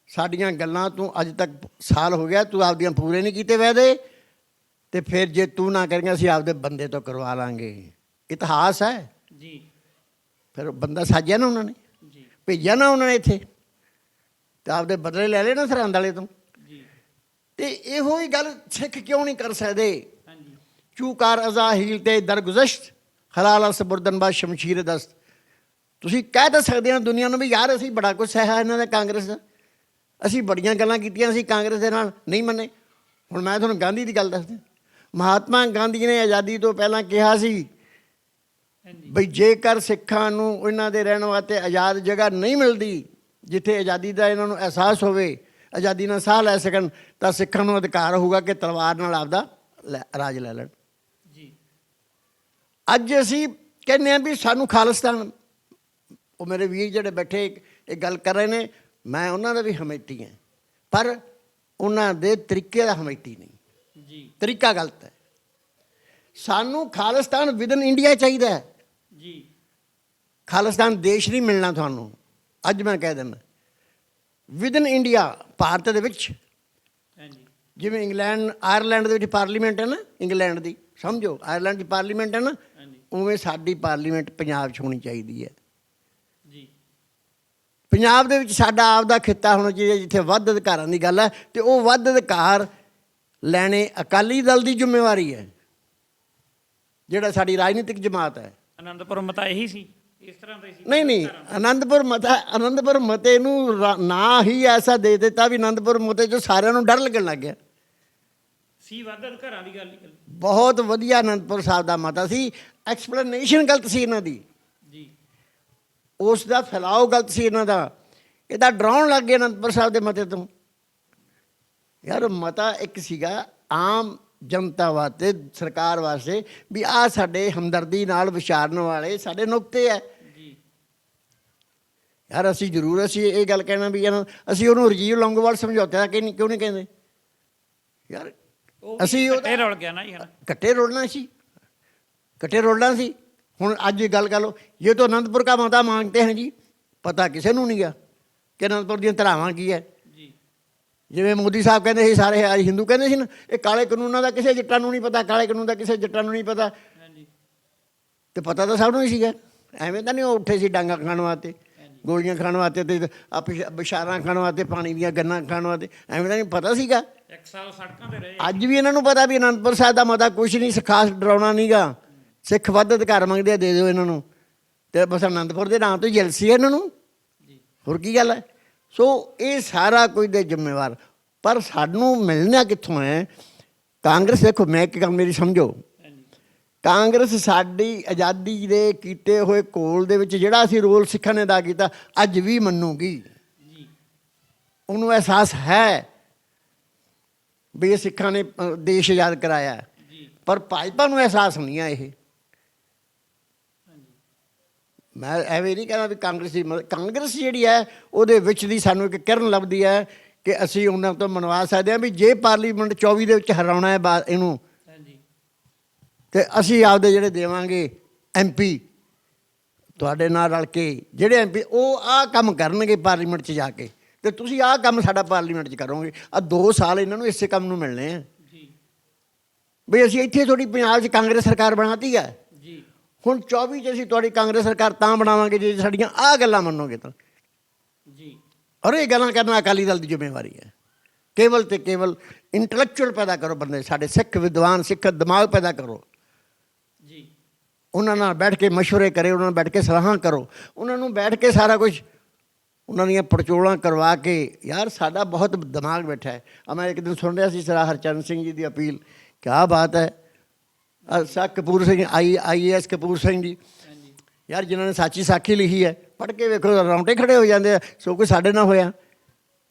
Speaker 2: ਸਾਡੀਆਂ ਗੱਲਾਂ ਤੂੰ ਅੱਜ ਤੱਕ ਸਾਲ ਹੋ ਗਿਆ ਤੂੰ ਆਪਦੀਆਂ ਪੂਰੇ ਨਹੀਂ ਕੀਤੇ ਵਾਅਦੇ, ਤੇ ਫਿਰ ਜੇ ਤੂੰ ਨਾ ਕਰੇਂਗਾ ਅਸੀਂ ਆਪਦੇ ਬੰਦੇ ਤੋਂ ਕਰਵਾ ਲਾਂਗੇ। ਇਤਿਹਾਸ ਹੈ ਜੀ। ਫਿਰ ਬੰਦਾ ਸਾਜਿਆ ਨਾ ਉਹਨਾਂ ਨੇ, ਭੇਜਿਆ ਨਾ ਉਹਨਾਂ ਨੇ ਇੱਥੇ, ਤੇ ਆਪਦੇ ਬਦਲੇ ਲੈ ਲਏ ਨਾ ਸਰਹੰਦ ਵਾਲੇ ਤੋਂ। ਤੇ ਇਹੋ ਹੀ ਗੱਲ ਸਿੱਖ ਕਿਉਂ ਨਹੀਂ ਕਰ ਸਕਦੇ? ਚੂਕਾਰ ਅਜ਼ਾ ਹੀਲ ਤੇ ਦਰਗੁਜ਼ਸ਼ਤ ਹਲਾਲ ਸਬੁਰਦਨ ਬਾਦ ਸ਼ਮਸ਼ੀਰ ਦਸਤ। ਤੁਸੀਂ ਕਹਿ ਤਾਂ ਸਕਦੇ ਹੋ ਦੁਨੀਆ ਨੂੰ ਵੀ ਯਾਰ ਅਸੀਂ ਬੜਾ ਕੁਛ ਸਹਿਆ ਇਹਨਾਂ ਦਾ ਕਾਂਗਰਸ ਦਾ, ਅਸੀਂ ਬੜੀਆਂ ਗੱਲਾਂ ਕੀਤੀਆਂ, ਅਸੀਂ ਕਾਂਗਰਸ ਦੇ ਨਾਲ ਨਹੀਂ ਮੰਨੇ। ਹੁਣ ਮੈਂ ਤੁਹਾਨੂੰ ਗਾਂਧੀ ਦੀ ਗੱਲ ਦੱਸਦਾ। ਮਹਾਤਮਾ ਗਾਂਧੀ ਨੇ ਆਜ਼ਾਦੀ ਤੋਂ ਪਹਿਲਾਂ ਕਿਹਾ ਸੀ ਬਈ ਜੇਕਰ ਸਿੱਖਾਂ ਨੂੰ ਇਹਨਾਂ ਦੇ ਰਹਿਣ ਵਾਸਤੇ ਆਜ਼ਾਦ ਜਗ੍ਹਾ ਨਹੀਂ ਮਿਲਦੀ ਜਿੱਥੇ ਆਜ਼ਾਦੀ ਦਾ ਇਹਨਾਂ ਨੂੰ ਅਹਿਸਾਸ ਹੋਵੇ, ਆਜ਼ਾਦੀ ਨਾਲ ਸਾਹ ਲੈ ਸਕਣ, ਤਾਂ ਸਿੱਖਾਂ ਨੂੰ ਅਧਿਕਾਰ ਹੋਊਗਾ ਕਿ ਤਲਵਾਰ ਨਾਲ ਆਪਦਾ ਰਾਜ ਲੈ ਲੈਣ। ਅੱਜ ਅਸੀਂ ਕਹਿੰਦੇ ਆ ਵੀ ਸਾਨੂੰ ਖਾਲਿਸਤਾਨ, ਉਹ ਮੇਰੇ ਵੀਰ ਜਿਹੜੇ ਬੈਠੇ ਇਹ ਗੱਲ ਕਰ ਰਹੇ ਨੇ, ਮੈਂ ਉਹਨਾਂ ਦਾ ਵੀ ਹਮੈਤੀ ਹਾਂ, ਪਰ ਉਹਨਾਂ ਦੇ ਤਰੀਕੇ ਦਾ ਹਮੈਤੀ ਨਹੀਂ
Speaker 1: ਜੀ।
Speaker 2: ਤਰੀਕਾ ਗਲਤ ਹੈ। ਸਾਨੂੰ ਖਾਲਿਸਤਾਨ ਵਿਦਨ ਇੰਡੀਆ ਚਾਹੀਦਾ ਹੈ
Speaker 1: ਜੀ।
Speaker 2: ਖਾਲਿਸਤਾਨ ਦੇਸ਼ ਨਹੀਂ ਮਿਲਣਾ ਤੁਹਾਨੂੰ, ਅੱਜ ਮੈਂ ਕਹਿ ਦਿੰਦਾ ਵਿਦਨ ਇੰਡੀਆ, ਭਾਰਤ ਦੇ ਵਿੱਚ।
Speaker 1: ਹਾਂਜੀ।
Speaker 2: ਜਿਵੇਂ ਇੰਗਲੈਂਡ ਆਇਰਲੈਂਡ ਦੇ ਵਿੱਚ ਪਾਰਲੀਮੈਂਟ ਹੈ ਨਾ, ਇੰਗਲੈਂਡ ਦੀ ਸਮਝੋ ਆਇਰਲੈਂਡ ਦੀ ਪਾਰਲੀਮੈਂਟ ਹੈ ਨਾ,
Speaker 1: ਹਾਂਜੀ।
Speaker 2: ਉਵੇਂ ਸਾਡੀ ਪਾਰਲੀਮੈਂਟ ਪੰਜਾਬ 'ਚ ਹੋਣੀ ਚਾਹੀਦੀ ਹੈ।
Speaker 1: ਜੀ।
Speaker 2: ਪੰਜਾਬ ਦੇ ਵਿੱਚ ਸਾਡਾ ਆਪਦਾ ਖਿੱਤਾ ਹੋਣਾ ਚਾਹੀਦਾ, ਜਿੱਥੇ ਵੱਧ ਅਧਿਕਾਰਾਂ ਦੀ ਗੱਲ ਹੈ, ਅਤੇ ਉਹ ਵੱਧ ਅਧਿਕਾਰ ਲੈਣੇ ਅਕਾਲੀ ਦਲ ਦੀ ਜ਼ਿੰਮੇਵਾਰੀ ਹੈ, ਜਿਹੜਾ ਸਾਡੀ ਰਾਜਨੀਤਿਕ ਜਮਾਤ ਹੈ।
Speaker 1: ਆਨੰਦਪੁਰ ਮਤਾ ਇਹੀ ਸੀ, ਇਸ ਤਰ੍ਹਾਂ ਦਾ ਹੀ ਸੀ?
Speaker 2: ਨਹੀਂ, ਆਨੰਦਪੁਰ ਮਤੇ ਨੂੰ ਨਾਂ ਹੀ ਐਸਾ ਦੇ ਦਿੱਤਾ ਵੀ ਆਨੰਦਪੁਰ ਮਤੇ 'ਚੋਂ ਸਾਰਿਆਂ ਨੂੰ ਡਰ ਲੱਗਣ ਲੱਗ ਗਿਆ
Speaker 1: ਸੀ। ਵੱਧ ਅਧਿਕਾਰਾਂ ਦੀ ਗੱਲ ਹੀ।
Speaker 2: ਬਹੁਤ ਵਧੀਆ ਆਨੰਦਪੁਰ ਸਾਹਿਬ ਦਾ ਮਤਾ ਸੀ, ਐਕਸਪਲੇਨੇਸ਼ਨ ਗਲਤ ਸੀ ਇਹਨਾਂ ਦੀ
Speaker 1: ਜੀ।
Speaker 2: ਉਸ ਦਾ ਫੈਲਾਓ ਗਲਤ ਸੀ ਇਹਨਾਂ ਦਾ, ਇਹਦਾ ਡਰਾਉਣ ਲੱਗ ਗਏ ਆਨੰਦਪੁਰ ਸਾਹਿਬ ਦੇ ਮਤੇ ਤੋਂ। ਯਾਰ ਮਤਾ ਇੱਕ ਸੀਗਾ ਆਮ ਜਨਤਾ ਵਾਸਤੇ, ਸਰਕਾਰ ਵਾਸਤੇ, ਵੀ ਆਹ ਸਾਡੇ ਹਮਦਰਦੀ ਨਾਲ ਵਿਚਾਰਨ ਵਾਲੇ ਸਾਡੇ ਨੁਕਤੇ ਹੈ।
Speaker 1: ਜੀ।
Speaker 2: ਯਾਰ ਅਸੀਂ ਜ਼ਰੂਰ ਅਸੀਂ ਇਹ ਗੱਲ ਕਹਿਣਾ ਵੀ ਅਸੀਂ ਉਹਨੂੰ ਰਾਜੀਵ ਲੌਂਗੋਵਾਲ ਸਮਝੌਤੇ ਦਾ ਕਿਉਂ ਨਹੀਂ ਕਹਿੰਦੇ ਯਾਰ? ਅਸੀਂ
Speaker 1: ਕੱਟੇ ਰੁਲ ਗਿਆ ਨਾ ਜੀ।
Speaker 2: ਕੱਟੇ ਰੋਲਣਾ ਸੀ, ਕੱਟੇ ਰੋਲਣਾ ਸੀ। ਹੁਣ ਅੱਜ ਗੱਲ ਕਰ ਲਓ, ਇਹ ਤਾਂ ਅਨੰਦਪੁਰ ਕਾ ਮਤਾ ਮੰਗਤੇ हैं ਜੀ, ਪਤਾ ਕਿਸੇ ਨੂੰ ਨਹੀਂ ਗਾ ਕਿ ਅਨੰਦਪੁਰ ਦੀਆਂ ਧਾਰਾਵਾਂ ਕੀ ਹੈ।
Speaker 1: ਜੀ।
Speaker 2: ਜਿਵੇਂ ਮੋਦੀ ਸਾਹਿਬ ਕਹਿੰਦੇ ਸੀ ਸਾਰੇ ਹਿੰਦੂ ਕਹਿੰਦੇ ਸੀ ਨਾ, ਇਹ ਕਾਲੇ ਕਾਨੂੰਨਾਂ ਦਾ ਕਿਸੇ ਜੱਟਾਂ ਨੂੰ ਨਹੀਂ ਪਤਾ, ਕਾਲੇ ਕਾਨੂੰਨ ਦਾ ਕਿਸੇ ਜੱਟਾਂ ਨੂੰ ਨਹੀਂ ਪਤਾ।
Speaker 1: ਹਾਂਜੀ।
Speaker 2: ਤੇ ਪਤਾ ਤਾਂ ਸਭ ਨੂੰ ਹੀ ਸੀਗਾ, ਐਵੇਂ ਤਾਂ ਨਹੀਂ ਉਹ ਉੱਠੇ ਸੀ ਡਾਂਗਾ ਖਾਣ ਵਾਸਤੇ, ਗੋਲੀਆਂ ਖਾਣ ਵਾਸਤੇ, ਤੇ ਬਿਸ਼ਾਰਾਂ ਖਾਣ ਵਾਸਤੇ, ਪਾਣੀ ਦੀਆਂ ਗੰਨਾਂ ਖਾਣ ਵਾਸਤੇ, ਐਵੇਂ ਤਾਂ ਨਹੀਂ ਪਤਾ ਸੀਗਾ।
Speaker 1: 1 ਸਾਲ ਸੜਕਾਂ ਤੇ ਰਹੇ।
Speaker 2: ਅੱਜ ਵੀ ਇਹਨਾਂ ਨੂੰ ਪਤਾ ਵੀ ਅਨੰਦਪੁਰ ਸਾਹਿਬ ਦਾ ਮਤਾ ਕੁਛ ਨਹੀਂ, ਖਾਸ ਡਰਾਉਣਾ ਨਹੀਂਗਾ। ਸਿੱਖ ਵੱਧ ਅਧਿਕਾਰ ਮੰਗਦੇ ਆ, ਦੇ ਦਿਓ ਇਹਨਾਂ ਨੂੰ, ਤੇ ਬਸ ਅਨੰਦਪੁਰ ਦੇ ਨਾਂ ਤੋਂ ਜਲਸੀ ਹੈ ਇਹਨਾਂ ਨੂੰ, ਹੋਰ ਕੀ ਗੱਲ ਹੈ। ਸੋ ਇਹ ਸਾਰਾ ਕੁਝ ਦੇ ਜ਼ਿੰਮੇਵਾਰ, ਪਰ ਸਾਨੂੰ ਮਿਲਣਾ ਕਿੱਥੋਂ ਹੈ? ਕਾਂਗਰਸ ਦੇਖੋ, ਮੈਂ ਇੱਕ ਗੱਲ ਮੇਰੀ ਸਮਝੋ, ਕਾਂਗਰਸ ਸਾਡੀ ਆਜ਼ਾਦੀ ਦੇ ਕੀਤੇ ਹੋਏ ਘੋਲ ਦੇ ਵਿੱਚ ਜਿਹੜਾ ਅਸੀਂ ਰੋਲ ਸਿੱਖਾਂ ਨੇ ਅਦਾ ਕੀਤਾ, ਅੱਜ ਵੀ ਮੰਨੂਗੀ। ਉਹਨੂੰ ਅਹਿਸਾਸ ਹੈ ਵੀ ਇਹ ਸਿੱਖਾਂ ਨੇ ਦੇਸ਼ ਆਜ਼ਾਦ ਕਰਾਇਆ, ਪਰ ਭਾਜਪਾ ਨੂੰ ਅਹਿਸਾਸ ਨਹੀਂ ਹੈ। ਇਹ ਮੈਂ ਐਵੇਂ ਨਹੀਂ ਕਹਿੰਦਾ ਵੀ ਕਾਂਗਰਸ ਜਿਹੜੀ ਹੈ ਉਹਦੇ ਵਿੱਚ ਦੀ ਸਾਨੂੰ ਇੱਕ ਕਿਰਨ ਲੱਭਦੀ ਹੈ ਕਿ ਅਸੀਂ ਉਹਨਾਂ ਤੋਂ ਮਨਵਾ ਸਕਦੇ ਹਾਂ ਵੀ ਜੇ ਪਾਰਲੀਮੈਂਟ 24 ਦੇ ਵਿੱਚ ਹਰਾਉਣਾ ਹੈ ਇਹਨੂੰ, ਤੇ ਅਸੀਂ ਆਪਦੇ ਜਿਹੜੇ ਦੇਵਾਂਗੇ MP ਤੁਹਾਡੇ ਨਾਲ ਰਲ ਕੇ, ਜਿਹੜੇ MP ਉਹ ਆਹ ਕੰਮ ਕਰਨਗੇ ਪਾਰਲੀਮੈਂਟ 'ਚ ਜਾ ਕੇ, ਤੇ ਤੁਸੀਂ ਆਹ ਕੰਮ ਸਾਡਾ ਪਾਰਲੀਮੈਂਟ 'ਚ ਕਰੋਗੇ। ਆਹ 2 ਸਾਲ ਇਹਨਾਂ ਨੂੰ ਇਸੇ ਕੰਮ ਨੂੰ ਮਿਲਣੇ ਆ ਵੀ ਅਸੀਂ ਇੱਥੇ ਤੁਹਾਡੀ ਪੰਜਾਬ 'ਚ ਕਾਂਗਰਸ ਸਰਕਾਰ ਬਣਾਤੀ ਹੈ, ਹੁਣ 24 'ਚ ਅਸੀਂ ਤੁਹਾਡੀ ਕਾਂਗਰਸ ਸਰਕਾਰ ਤਾਂ ਬਣਾਵਾਂਗੇ ਜੇ ਸਾਡੀਆਂ ਆਹ ਗੱਲਾਂ ਮੰਨੋਗੇ ਤਾਂ। ਔਰ ਇਹ ਗੱਲਾਂ ਕਰਨਾ ਅਕਾਲੀ ਦਲ ਦੀ ਜ਼ਿੰਮੇਵਾਰੀ ਹੈ। ਕੇਵਲ ਤੇ ਕੇਵਲ ਇੰਟੈਲੈਕਚੁਅਲ ਪੈਦਾ ਕਰੋ ਬੰਦੇ, ਸਾਡੇ ਸਿੱਖ ਵਿਦਵਾਨ, ਸਿੱਖ ਦਿਮਾਗ ਪੈਦਾ ਕਰੋ, ਉਹਨਾਂ ਨਾਲ ਬੈਠ ਕੇ ਮਸ਼ਵਰੇ ਕਰੇ, ਉਹਨਾਂ ਨਾਲ ਬੈਠ ਕੇ ਸਲਾਹਾਂ ਕਰੋ, ਉਹਨਾਂ ਨੂੰ ਬੈਠ ਕੇ ਸਾਰਾ ਕੁਝ ਉਹਨਾਂ ਦੀਆਂ ਪੜਚੋਲਾਂ ਕਰਵਾ ਕੇ। ਯਾਰ ਸਾਡਾ ਬਹੁਤ ਦਿਮਾਗ ਬੈਠਾ ਹੈ। ਮੈਂ ਇੱਕ ਦਿਨ ਸੁਣ ਰਿਹਾ ਸੀ ਸਰ ਹਰਚਰਨ ਸਿੰਘ ਜੀ ਦੀ ਅਪੀਲ, ਕਿਆ ਬਾਤ ਹੈ। ਸਰ ਕਪੂਰ ਸਿੰਘ IAS ਕਪੂਰ ਸਿੰਘ ਜੀ, ਯਾਰ ਜਿਨ੍ਹਾਂ ਨੇ ਸਾਚੀ ਸਾਖੀ ਲਿਖੀ ਹੈ, ਪੜ੍ਹ ਕੇ ਵੇਖੋ ਰੌਂਟੇ ਖੜੇ ਹੋ ਜਾਂਦੇ ਆ, ਸੋ ਕੋਈ ਸਾਡੇ ਨਾਲ ਹੋਇਆ।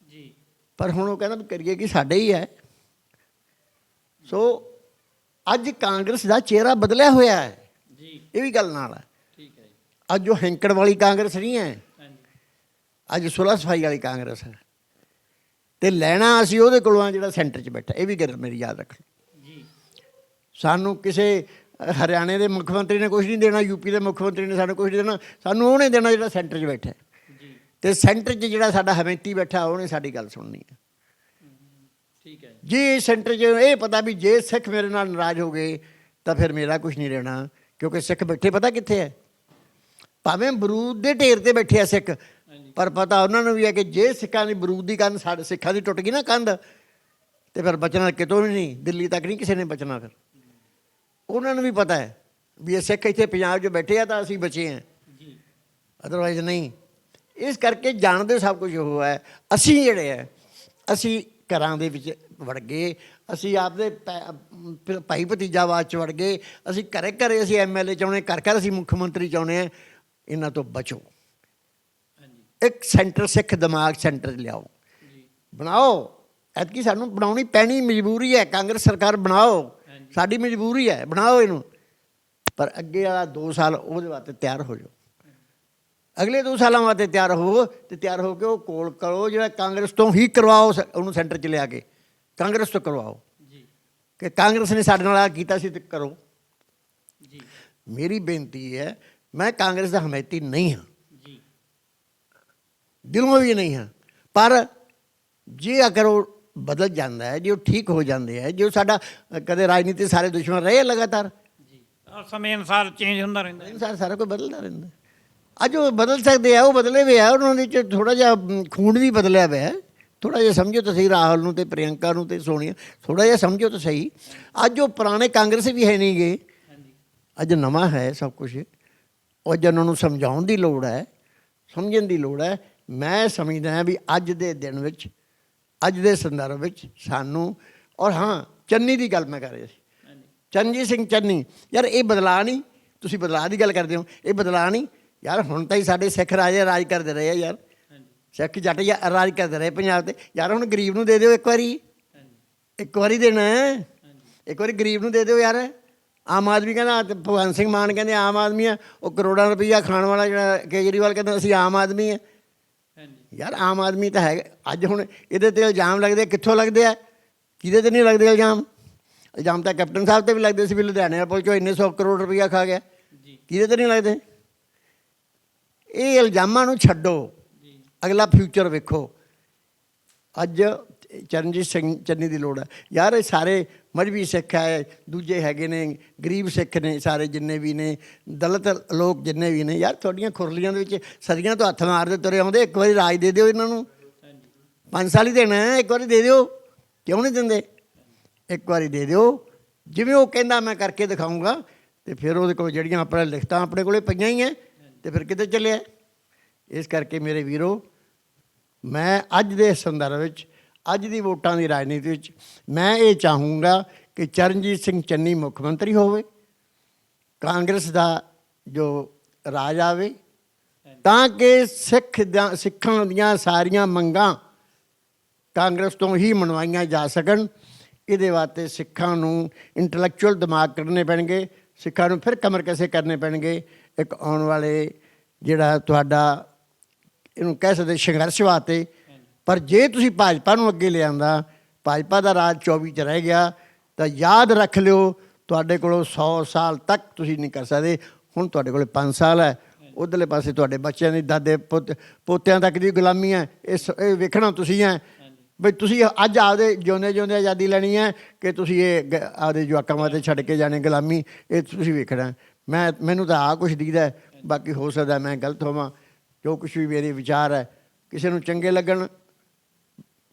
Speaker 2: ਪਰ ਹੁਣ ਉਹ ਕਹਿੰਦਾ ਵੀ ਕਰੀਏ ਕਿ ਸਾਡੇ ਹੀ ਹੈ। ਸੋ ਅੱਜ ਕਾਂਗਰਸ ਦਾ ਚਿਹਰਾ ਬਦਲਿਆ ਹੋਇਆ ਹੈ, ਇਹ ਵੀ ਗੱਲ ਨਾਲ ਹੈ। ਅੱਜ ਜੋ ਹੈਂਕੜ ਵਾਲੀ ਕਾਂਗਰਸ ਨਹੀਂ ਹੈ, ਅੱਜ ਸੁਲਹ ਸਫਾਈ ਵਾਲੀ ਕਾਂਗਰਸ ਹੈ। ਅਤੇ ਲੈਣਾ ਅਸੀਂ ਉਹਦੇ ਕੋਲੋਂ ਆ ਜਿਹੜਾ ਸੈਂਟਰ 'ਚ ਬੈਠਾ। ਇਹ ਵੀ ਗੱਲ ਮੇਰੀ ਯਾਦ ਰੱਖਣੀ। ਸਾਨੂੰ ਕਿਸੇ ਹਰਿਆਣੇ ਦੇ ਮੁੱਖ ਮੰਤਰੀ ਨੇ ਕੁਛ ਨਹੀਂ ਦੇਣਾ, UP ਦੇ ਮੁੱਖ ਮੰਤਰੀ ਨੇ ਸਾਨੂੰ ਕੁਛ ਨਹੀਂ ਦੇਣਾ, ਸਾਨੂੰ ਉਹਨੇ ਦੇਣਾ ਜਿਹੜਾ ਸੈਂਟਰ 'ਚ ਬੈਠਾ। ਅਤੇ ਸੈਂਟਰ 'ਚ ਜਿਹੜਾ ਸਾਡਾ ਹਮੈਤੀ ਬੈਠਾ, ਉਹਨੇ ਸਾਡੀ ਗੱਲ ਸੁਣਨੀ ਹੈ। ਜੀ ਸੈਂਟਰ 'ਚ ਇਹ ਪਤਾ ਵੀ ਜੇ ਸਿੱਖ ਮੇਰੇ ਨਾਲ ਨਾਰਾਜ਼ ਹੋ ਗਏ ਤਾਂ ਫਿਰ ਮੇਰਾ ਕੁਛ ਨਹੀਂ ਰਹਿਣਾ, ਕਿਉਂਕਿ ਸਿੱਖ ਬੈਠੇ ਪਤਾ ਕਿੱਥੇ ਹੈ? ਭਾਵੇਂ ਬਰੂਦ ਦੇ ਢੇਰ 'ਤੇ ਬੈਠੇ ਆ ਸਿੱਖ, ਪਰ ਪਤਾ ਉਹਨਾਂ ਨੂੰ ਵੀ ਹੈ ਕਿ ਜੇ ਸਿੱਖਾਂ ਦੀ ਬਰੂਦ ਦੀ ਕੰਧ ਸਾਡੇ ਸਿੱਖਾਂ ਦੀ ਟੁੱਟ ਗਈ ਨਾ ਕੰਧ, ਅਤੇ ਫਿਰ ਬਚਣਾ ਕਿਤੋਂ ਵੀ ਨਹੀਂ, ਦਿੱਲੀ ਤੱਕ ਨਹੀਂ ਕਿਸੇ ਨੇ ਬਚਣਾ। ਫਿਰ ਉਹਨਾਂ ਨੂੰ ਵੀ ਪਤਾ ਹੈ ਵੀ ਇਹ ਸਿੱਖ ਇੱਥੇ ਪੰਜਾਬ 'ਚ ਬੈਠੇ ਆ ਤਾਂ ਅਸੀਂ ਬਚੇ ਹਾਂ, ਅਦਰਵਾਈਜ਼ ਨਹੀਂ। ਇਸ ਕਰਕੇ ਜਾਣਦੇ ਸਭ ਕੁਝ ਉਹ ਹੈ। ਅਸੀਂ ਜਿਹੜੇ ਹੈ, ਅਸੀਂ ਘਰਾਂ ਦੇ ਵਿੱਚ ਵੜ ਗਏ, ਅਸੀਂ ਆਪਦੇ ਭਾਈ ਭਤੀਜਾਵਾਦ 'ਚ ਵੜ ਗਏ, ਅਸੀਂ ਘਰੇ ਘਰੇ ਅਸੀਂ MLA ਚਾਹੁੰਦੇ, ਘਰ ਘਰ ਅਸੀਂ ਮੁੱਖ ਮੰਤਰੀ ਚਾਹੁੰਦੇ ਹਾਂ। ਇਹਨਾਂ ਤੋਂ ਬਚੋ। ਇੱਕ ਸੈਂਟਰ ਸਿੱਖ ਦਿਮਾਗ ਸੈਂਟਰ ਲਿਆਓ, ਬਣਾਓ। ਐਤਕੀ ਸਾਨੂੰ ਬਣਾਉਣੀ ਪੈਣੀ, ਮਜਬੂਰੀ ਹੈ। ਕਾਂਗਰਸ ਸਰਕਾਰ ਬਣਾਓ, ਸਾਡੀ ਮਜਬੂਰੀ ਹੈ, ਬਣਾਓ ਇਹਨੂੰ। ਪਰ ਅੱਗੇ ਵਾਲਾ 2 ਸਾਲ ਉਹਦੇ ਵਾਸਤੇ ਤਿਆਰ ਹੋ ਜਾਓ। ਅਗਲੇ 2 ਸਾਲਾਂ ਵਾਸਤੇ ਤਿਆਰ ਹੋ ਤੇ ਤਿਆਰ ਹੋ ਕੇ ਉਹ ਕੋਲ ਕਰੋ ਜਿਹੜਾ ਕਾਂਗਰਸ ਤੋਂ ਹੀ ਕਰਵਾਓ, ਉਹਨੂੰ ਸੈਂਟਰ 'ਚ ਲਿਆ ਕੇ ਕਾਂਗਰਸ ਤੋਂ ਕਰਵਾਓ
Speaker 1: ਜੀ
Speaker 2: ਕਿ ਕਾਂਗਰਸ ਨੇ ਸਾਡੇ ਨਾਲ ਆ ਕੀਤਾ ਸੀ ਤੇ ਕਰੋ।
Speaker 1: ਜੀ
Speaker 2: ਮੇਰੀ ਬੇਨਤੀ ਹੈ, ਮੈਂ ਕਾਂਗਰਸ ਦਾ ਹਮਾਇਤੀ ਨਹੀਂ ਹਾਂ,
Speaker 1: ਜੀ
Speaker 2: ਦਿਲੋਂ ਵੀ ਨਹੀਂ ਹਾਂ, ਪਰ ਜੇ ਅਗਰ ਉਹ ਬਦਲ ਜਾਂਦਾ ਹੈ, ਜੇ ਉਹ ਠੀਕ ਹੋ ਜਾਂਦੇ ਹੈ, ਜੇ ਸਾਡਾ ਕਦੇ ਰਾਜਨੀਤੀ ਸਾਰੇ ਦੁਸ਼ਮਣ ਰਹੇ ਲਗਾਤਾਰ,
Speaker 1: ਜੀ ਸਮੇਂ ਅਨੁਸਾਰ ਚੇਂਜ ਹੁੰਦਾ ਰਹਿੰਦਾ।
Speaker 2: ਇਨਸਾਨ ਸਾਰਾ ਕੁਝ ਬਦਲਦਾ ਰਹਿੰਦਾ। ਅੱਜ ਉਹ ਬਦਲ ਸਕਦੇ ਆ, ਉਹ ਬਦਲੇ ਹੋਏ ਆ, ਉਹਨਾਂ ਦੇ 'ਚ ਥੋੜ੍ਹਾ ਜਿਹਾ ਖੂਨ ਵੀ ਬਦਲਿਆ ਹੋਇਆ। ਥੋੜ੍ਹਾ ਜਿਹਾ ਸਮਝੋ ਤਾਂ ਸਹੀ, ਰਾਹੁਲ ਨੂੰ ਅਤੇ ਪ੍ਰਿਅੰਕਾ ਨੂੰ ਅਤੇ ਸੋਨੀਆ, ਥੋੜ੍ਹਾ ਜਿਹਾ ਸਮਝੋ ਤਾਂ ਸਹੀ। ਅੱਜ ਉਹ ਪੁਰਾਣੇ ਕਾਂਗਰਸ ਵੀ ਹੈ ਨਹੀਂ ਗੇ, ਅੱਜ ਨਵਾਂ ਹੈ ਸਭ ਕੁਛ। ਉਹ ਅੱਜ ਉਹਨਾਂ ਨੂੰ ਸਮਝਾਉਣ ਦੀ ਲੋੜ ਹੈ, ਸਮਝਣ ਦੀ ਲੋੜ ਹੈ। ਮੈਂ ਸਮਝਦਾ ਵੀ ਅੱਜ ਦੇ ਦਿਨ ਵਿੱਚ, ਅੱਜ ਦੇ ਸੰਦਰਭ ਵਿੱਚ ਸਾਨੂੰ, ਔਰ ਹਾਂ ਚੰਨੀ ਦੀ ਗੱਲ ਮੈਂ ਕਰ ਰਿਹਾ ਸੀ, ਚਰਨਜੀਤ ਸਿੰਘ ਚੰਨੀ, ਯਾਰ ਇਹ ਬਦਲਾਅ ਨਹੀਂ, ਤੁਸੀਂ ਬਦਲਾਅ ਦੀ ਗੱਲ ਕਰਦੇ ਹੋ, ਇਹ ਬਦਲਾਅ ਨਹੀਂ ਯਾਰ। ਹੁਣ ਤਾਂ ਹੀ ਸਾਡੇ ਸਿੱਖ ਰਾਜੇ ਰਾਜ ਕਰਦੇ ਰਹੇ ਆ ਯਾਰ, ਸਿੱਖ ਜੱਟ ਰਾਜ ਕਰਦੇ ਰਹੇ ਪੰਜਾਬ 'ਤੇ ਯਾਰ। ਹੁਣ ਗਰੀਬ ਨੂੰ ਦੇ ਦਿਓ ਇੱਕ ਵਾਰੀ, ਇੱਕ ਵਾਰੀ ਦੇਣਾ, ਇੱਕ ਵਾਰੀ ਗਰੀਬ ਨੂੰ ਦੇ ਦਿਓ ਯਾਰ। ਆਮ ਆਦਮੀ ਕਹਿੰਦਾ, ਭਗਵੰਤ ਸਿੰਘ ਮਾਨ ਕਹਿੰਦੇ ਆਮ ਆਦਮੀ ਆ, ਉਹ ਕਰੋੜਾਂ ਰੁਪਈਆ ਖਾਣ ਵਾਲਾ ਜਿਹੜਾ ਕੇਜਰੀਵਾਲ ਕਹਿੰਦਾ ਅਸੀਂ ਆਮ ਆਦਮੀ ਆ। ਯਾਰ ਆਮ ਆਦਮੀ ਤਾਂ ਹੈਗਾ। ਅੱਜ ਹੁਣ ਇਹਦੇ 'ਤੇ ਇਲਜ਼ਾਮ ਲੱਗਦੇ, ਕਿੱਥੋਂ ਲੱਗਦੇ ਆ, ਕਿਹਦੇ 'ਤੇ ਨਹੀਂ ਲੱਗਦੇ ਇਲਜ਼ਾਮ? ਇਲਜ਼ਾਮ ਤਾਂ ਕੈਪਟਨ ਸਾਹਿਬ 'ਤੇ ਵੀ ਲੱਗਦੇ ਸੀ ਵੀ ਲੁਧਿਆਣੇ ਵਾਲਾ ਪੁਲ 'ਚੋਂ ਇੰਨੇ 100 ਕਰੋੜ ਰੁਪਈਆ ਖਾ ਗਿਆ, ਕਿਹਦੇ 'ਤੇ ਨਹੀਂ ਲੱਗਦੇ? ਇਹ ਇਲਜ਼ਾਮਾਂ ਨੂੰ ਛੱਡੋ, ਅਗਲਾ ਫਿਊਚਰ ਵੇਖੋ। ਅੱਜ ਚਰਨਜੀਤ ਸਿੰਘ ਚੰਨੀ ਦੀ ਲੋੜ ਹੈ ਯਾਰ। ਇਹ ਸਾਰੇ ਮਜ਼੍ਹਬੀ ਸਿੱਖ ਹੈ, ਦੂਜੇ ਹੈਗੇ ਨੇ, ਗਰੀਬ ਸਿੱਖ ਨੇ, ਸਾਰੇ ਜਿੰਨੇ ਵੀ ਨੇ, ਦਲਿਤ ਲੋਕ ਜਿੰਨੇ ਵੀ ਨੇ, ਯਾਰ ਤੁਹਾਡੀਆਂ ਖੁਰਲੀਆਂ ਦੇ ਵਿੱਚ ਸਦੀਆਂ ਤੋਂ ਹੱਥ ਮਾਰਦੇ ਤੁਰੇ ਆਉਂਦੇ। ਇੱਕ ਵਾਰੀ ਰਾਜ ਦੇ ਦਿਓ ਇਹਨਾਂ ਨੂੰ, 5 ਸਾਲ ਹੀ ਦੇਣਾ, ਇੱਕ ਵਾਰੀ ਦੇ ਦਿਓ। ਕਿਉਂ ਨਹੀਂ ਦਿੰਦੇ? ਇੱਕ ਵਾਰੀ ਦੇ ਦਿਓ, ਜਿਵੇਂ ਉਹ ਕਹਿੰਦਾ ਮੈਂ ਕਰਕੇ ਦਿਖਾਊਂਗਾ। ਅਤੇ ਫਿਰ ਉਹਦੇ ਕੋਲ ਜਿਹੜੀਆਂ ਆਪਣੇ ਲਿਖਤਾਂ ਆਪਣੇ ਕੋਲ ਪਈਆਂ ਹੀ ਹੈ, ਅਤੇ ਫਿਰ ਕਿਤੇ ਚੱਲਿਆ। ਇਸ ਕਰਕੇ ਮੇਰੇ ਵੀਰੋ, ਮੈਂ ਅੱਜ ਦੇ ਸੰਦਰਭ ਵਿੱਚ, ਅੱਜ ਦੀ ਵੋਟਾਂ ਦੀ ਰਾਜਨੀਤੀ ਵਿੱਚ ਮੈਂ ਇਹ ਚਾਹੂੰਗਾ ਕਿ ਚਰਨਜੀਤ ਸਿੰਘ ਚੰਨੀ ਮੁੱਖ ਮੰਤਰੀ ਹੋਵੇ, ਕਾਂਗਰਸ ਦਾ ਜੋ ਰਾਜ ਆਵੇ, ਤਾਂ ਕਿ ਸਿੱਖਾਂ ਦੀਆਂ ਸਾਰੀਆਂ ਮੰਗਾਂ ਕਾਂਗਰਸ ਤੋਂ ਹੀ ਮਨਵਾਈਆਂ ਜਾ ਸਕਣ। ਇਹਦੇ ਵਾਸਤੇ ਸਿੱਖਾਂ ਨੂੰ ਇੰਟਲੈਕਚੁਅਲ ਦਿਮਾਗ ਕੱਢਣੇ ਪੈਣਗੇ, ਸਿੱਖਾਂ ਨੂੰ ਫਿਰ ਕਮਰ ਕਸੇ ਕਰਨੇ ਪੈਣਗੇ। ਇੱਕ ਆਉਣ ਵਾਲੇ ਜਿਹੜਾ ਤੁਹਾਡਾ ਇਹਨੂੰ ਕਹਿ ਸਕਦੇ ਸੰਘਰਸ਼ ਵਾਸਤੇ। ਪਰ ਜੇ ਤੁਸੀਂ ਭਾਜਪਾ ਨੂੰ ਅੱਗੇ ਲਿਆਂਦਾ, ਭਾਜਪਾ ਦਾ ਰਾਜ 24 'ਚ ਰਹਿ ਗਿਆ, ਤਾਂ ਯਾਦ ਰੱਖ ਲਿਓ ਤੁਹਾਡੇ ਕੋਲੋਂ 100 ਸਾਲ ਤੱਕ ਤੁਸੀਂ ਨਹੀਂ ਕਰ ਸਕਦੇ। ਹੁਣ ਤੁਹਾਡੇ ਕੋਲ 5 ਸਾਲ ਹੈ, ਉੱਧਰਲੇ ਪਾਸੇ ਤੁਹਾਡੇ ਬੱਚਿਆਂ ਦੀ, ਦਾਦੇ ਪੋਤਿਆਂ ਤੱਕ ਦੀ ਗੁਲਾਮੀ ਹੈ। ਇਹ ਵੇਖਣਾ ਤੁਸੀਂ ਹੈ ਬਈ ਤੁਸੀਂ ਅੱਜ ਆਪਦੇ ਜਿਉਂਦੇ ਜਿਉਂਦੇ ਆਜ਼ਾਦੀ ਲੈਣੀ ਹੈ ਕਿ ਤੁਸੀਂ ਇਹ ਆਪਦੇ ਜਵਾਕਾਂ ਵਾਸਤੇ ਛੱਡ ਕੇ ਜਾਣੇ ਗੁਲਾਮੀ। ਇਹ ਤੁਸੀਂ ਵੇਖਣਾ। ਮੈਨੂੰ ਤਾਂ ਆਹ ਕੁਛ ਦਿਖਦਾ, ਬਾਕੀ ਹੋ ਸਕਦਾ ਮੈਂ ਗਲਤ ਹੋਵਾਂ। ਜੋ ਕੁਛ ਵੀ ਮੇਰੇ ਵਿਚਾਰ ਹੈ, ਕਿਸੇ ਨੂੰ ਚੰਗੇ ਲੱਗਣ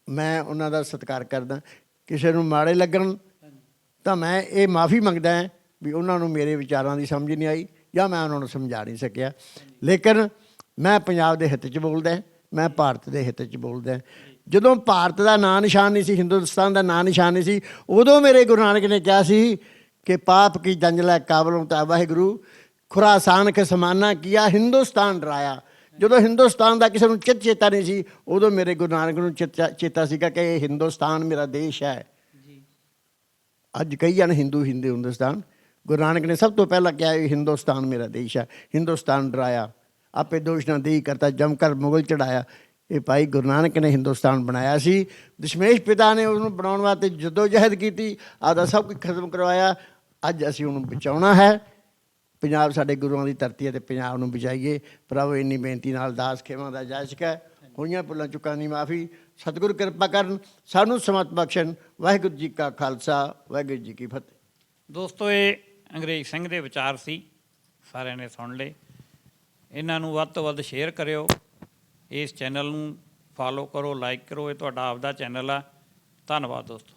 Speaker 2: ਮੈਂ ਉਹਨਾਂ ਦਾ ਸਤਿਕਾਰ ਕਰਦਾ, ਕਿਸੇ ਨੂੰ ਮਾੜੇ ਲੱਗਣ ਤਾਂ ਮੈਂ ਇਹ ਮਾफ़ੀ ਮੰਗਦਾ ਵੀ ਉਹਨਾਂ ਨੂੰ ਮੇਰੇ ਵਿਚਾਰਾਂ ਦੀ ਸਮਝ ਨਹੀਂ ਆਈ ਜਾਂ ਮੈਂ ਉਹਨਾਂ ਨੂੰ ਸਮਝਾ ਨਹੀਂ ਸਕਿਆ। ਲੇਕਿਨ ਮੈਂ ਪੰਜਾਬ ਦੇ ਹਿੱਤ 'ਚ ਬੋਲਦਾ, ਮੈਂ ਭਾਰਤ ਦੇ ਹਿੱਤ 'ਚ ਬੋਲਦਾ। ਜਦੋਂ ਭਾਰਤ ਦਾ ਨਾਂ ਨਿਸ਼ਾਨ ਨਹੀਂ ਸੀ, ਹਿੰਦੁਸਤਾਨ ਦਾ ਨਾਂ ਨਿਸ਼ਾਨ ਨਹੀਂ ਸੀ, ਉਦੋਂ ਮੇਰੇ ਗੁਰੂ ਨਾਨਕ ਨੇ ਕਿਹਾ ਸੀ ਕਿ ਪਾਪ ਕੀ ਜੰਜ ਲੈ ਕਾਬਲੋਂ ਤਾਂ ਵਾਹਿਗੁਰੂ ਖੁਰਾਸਾਨ ਕੇ ਸਮਾਨਾ ਕੀਆ ਹਿੰਦੁਸਤਾਨ ਡਰਾਇਆ। ਜਦੋਂ ਹਿੰਦੁਸਤਾਨ ਦਾ ਕਿਸੇ ਨੂੰ ਚਿੱਤ ਚੇਤਾ ਨਹੀਂ ਸੀ, ਉਦੋਂ ਮੇਰੇ ਗੁਰੂ ਨਾਨਕ ਨੂੰ ਚੇਤਾ ਸੀਗਾ ਕਿ ਇਹ ਹਿੰਦੁਸਤਾਨ ਮੇਰਾ ਦੇਸ਼ ਹੈ। ਅੱਜ ਕਈ ਜਣ ਹਿੰਦੁਸਤਾਨ, ਗੁਰੂ ਨਾਨਕ ਨੇ ਸਭ ਤੋਂ ਪਹਿਲਾਂ ਕਿਹਾ ਇਹ ਹਿੰਦੁਸਤਾਨ ਮੇਰਾ ਦੇਸ਼ ਹੈ। ਹਿੰਦੁਸਤਾਨ ਡਰਾਇਆ ਆਪੇ ਦੋਸ਼ ਨਾ ਦੇਈ ਕਰਤਾ ਜਮ ਕਰ ਮੁਗਲ ਚੜਾਇਆ। ਇਹ ਭਾਈ ਗੁਰੂ ਨਾਨਕ ਨੇ ਹਿੰਦੁਸਤਾਨ ਬਣਾਇਆ ਸੀ। ਦਸ਼ਮੇਸ਼ ਪਿਤਾ ਨੇ ਉਹਨੂੰ ਬਣਾਉਣ ਵਾਸਤੇ ਜੱਦੋ ਜਹਿਦ ਕੀਤੀ, ਆਪਦਾ ਸਭ ਕੁਝ ਖਤਮ ਕਰਵਾਇਆ। ਅੱਜ ਅਸੀਂ ਉਹਨੂੰ ਬਚਾਉਣਾ ਹੈ। ਪੰਜਾਬ ਸਾਡੇ ਗੁਰੂਆਂ ਦੀ ਧਰਤੀ ਹੈ ਅਤੇ ਪੰਜਾਬ ਨੂੰ ਬਚਾਈਏ। ਪ੍ਰਭੂ ਇੰਨੀ ਬੇਨਤੀ ਨਾਲ ਦਾਸ ਖੇਵਾਂ ਦਾ ਜਾਇਸ਼ਕ ਹੈ। ਹੋਈਆਂ ਭੁੱਲਾਂ ਚੁੱਕਾਂ ਦੀ ਮਾਫ਼ੀ। ਸਤਿਗੁਰੂ ਕਿਰਪਾ ਕਰਨ, ਸਾਨੂੰ ਸਮਤ ਬਖਸ਼ਣ। ਵਾਹਿਗੁਰੂ ਜੀ ਕਾ ਖਾਲਸਾ, ਵਾਹਿਗੁਰੂ ਜੀ ਕੀ ਫਤਿਹ।
Speaker 1: ਦੋਸਤੋ, ਇਹ ਅੰਗਰੇਜ਼ ਸਿੰਘ ਦੇ ਵਿਚਾਰ ਸੀ, ਸਾਰਿਆਂ ਨੇ ਸੁਣ ਲਏ। ਇਹਨਾਂ ਨੂੰ ਵੱਧ ਤੋਂ ਵੱਧ ਸ਼ੇਅਰ ਕਰਿਓ, ਇਸ ਚੈਨਲ ਨੂੰ ਫਾਲੋ ਕਰੋ, ਲਾਈਕ ਕਰੋ। ਇਹ ਤੁਹਾਡਾ ਆਪਦਾ ਚੈਨਲ ਆ। ਧੰਨਵਾਦ ਦੋਸਤੋ।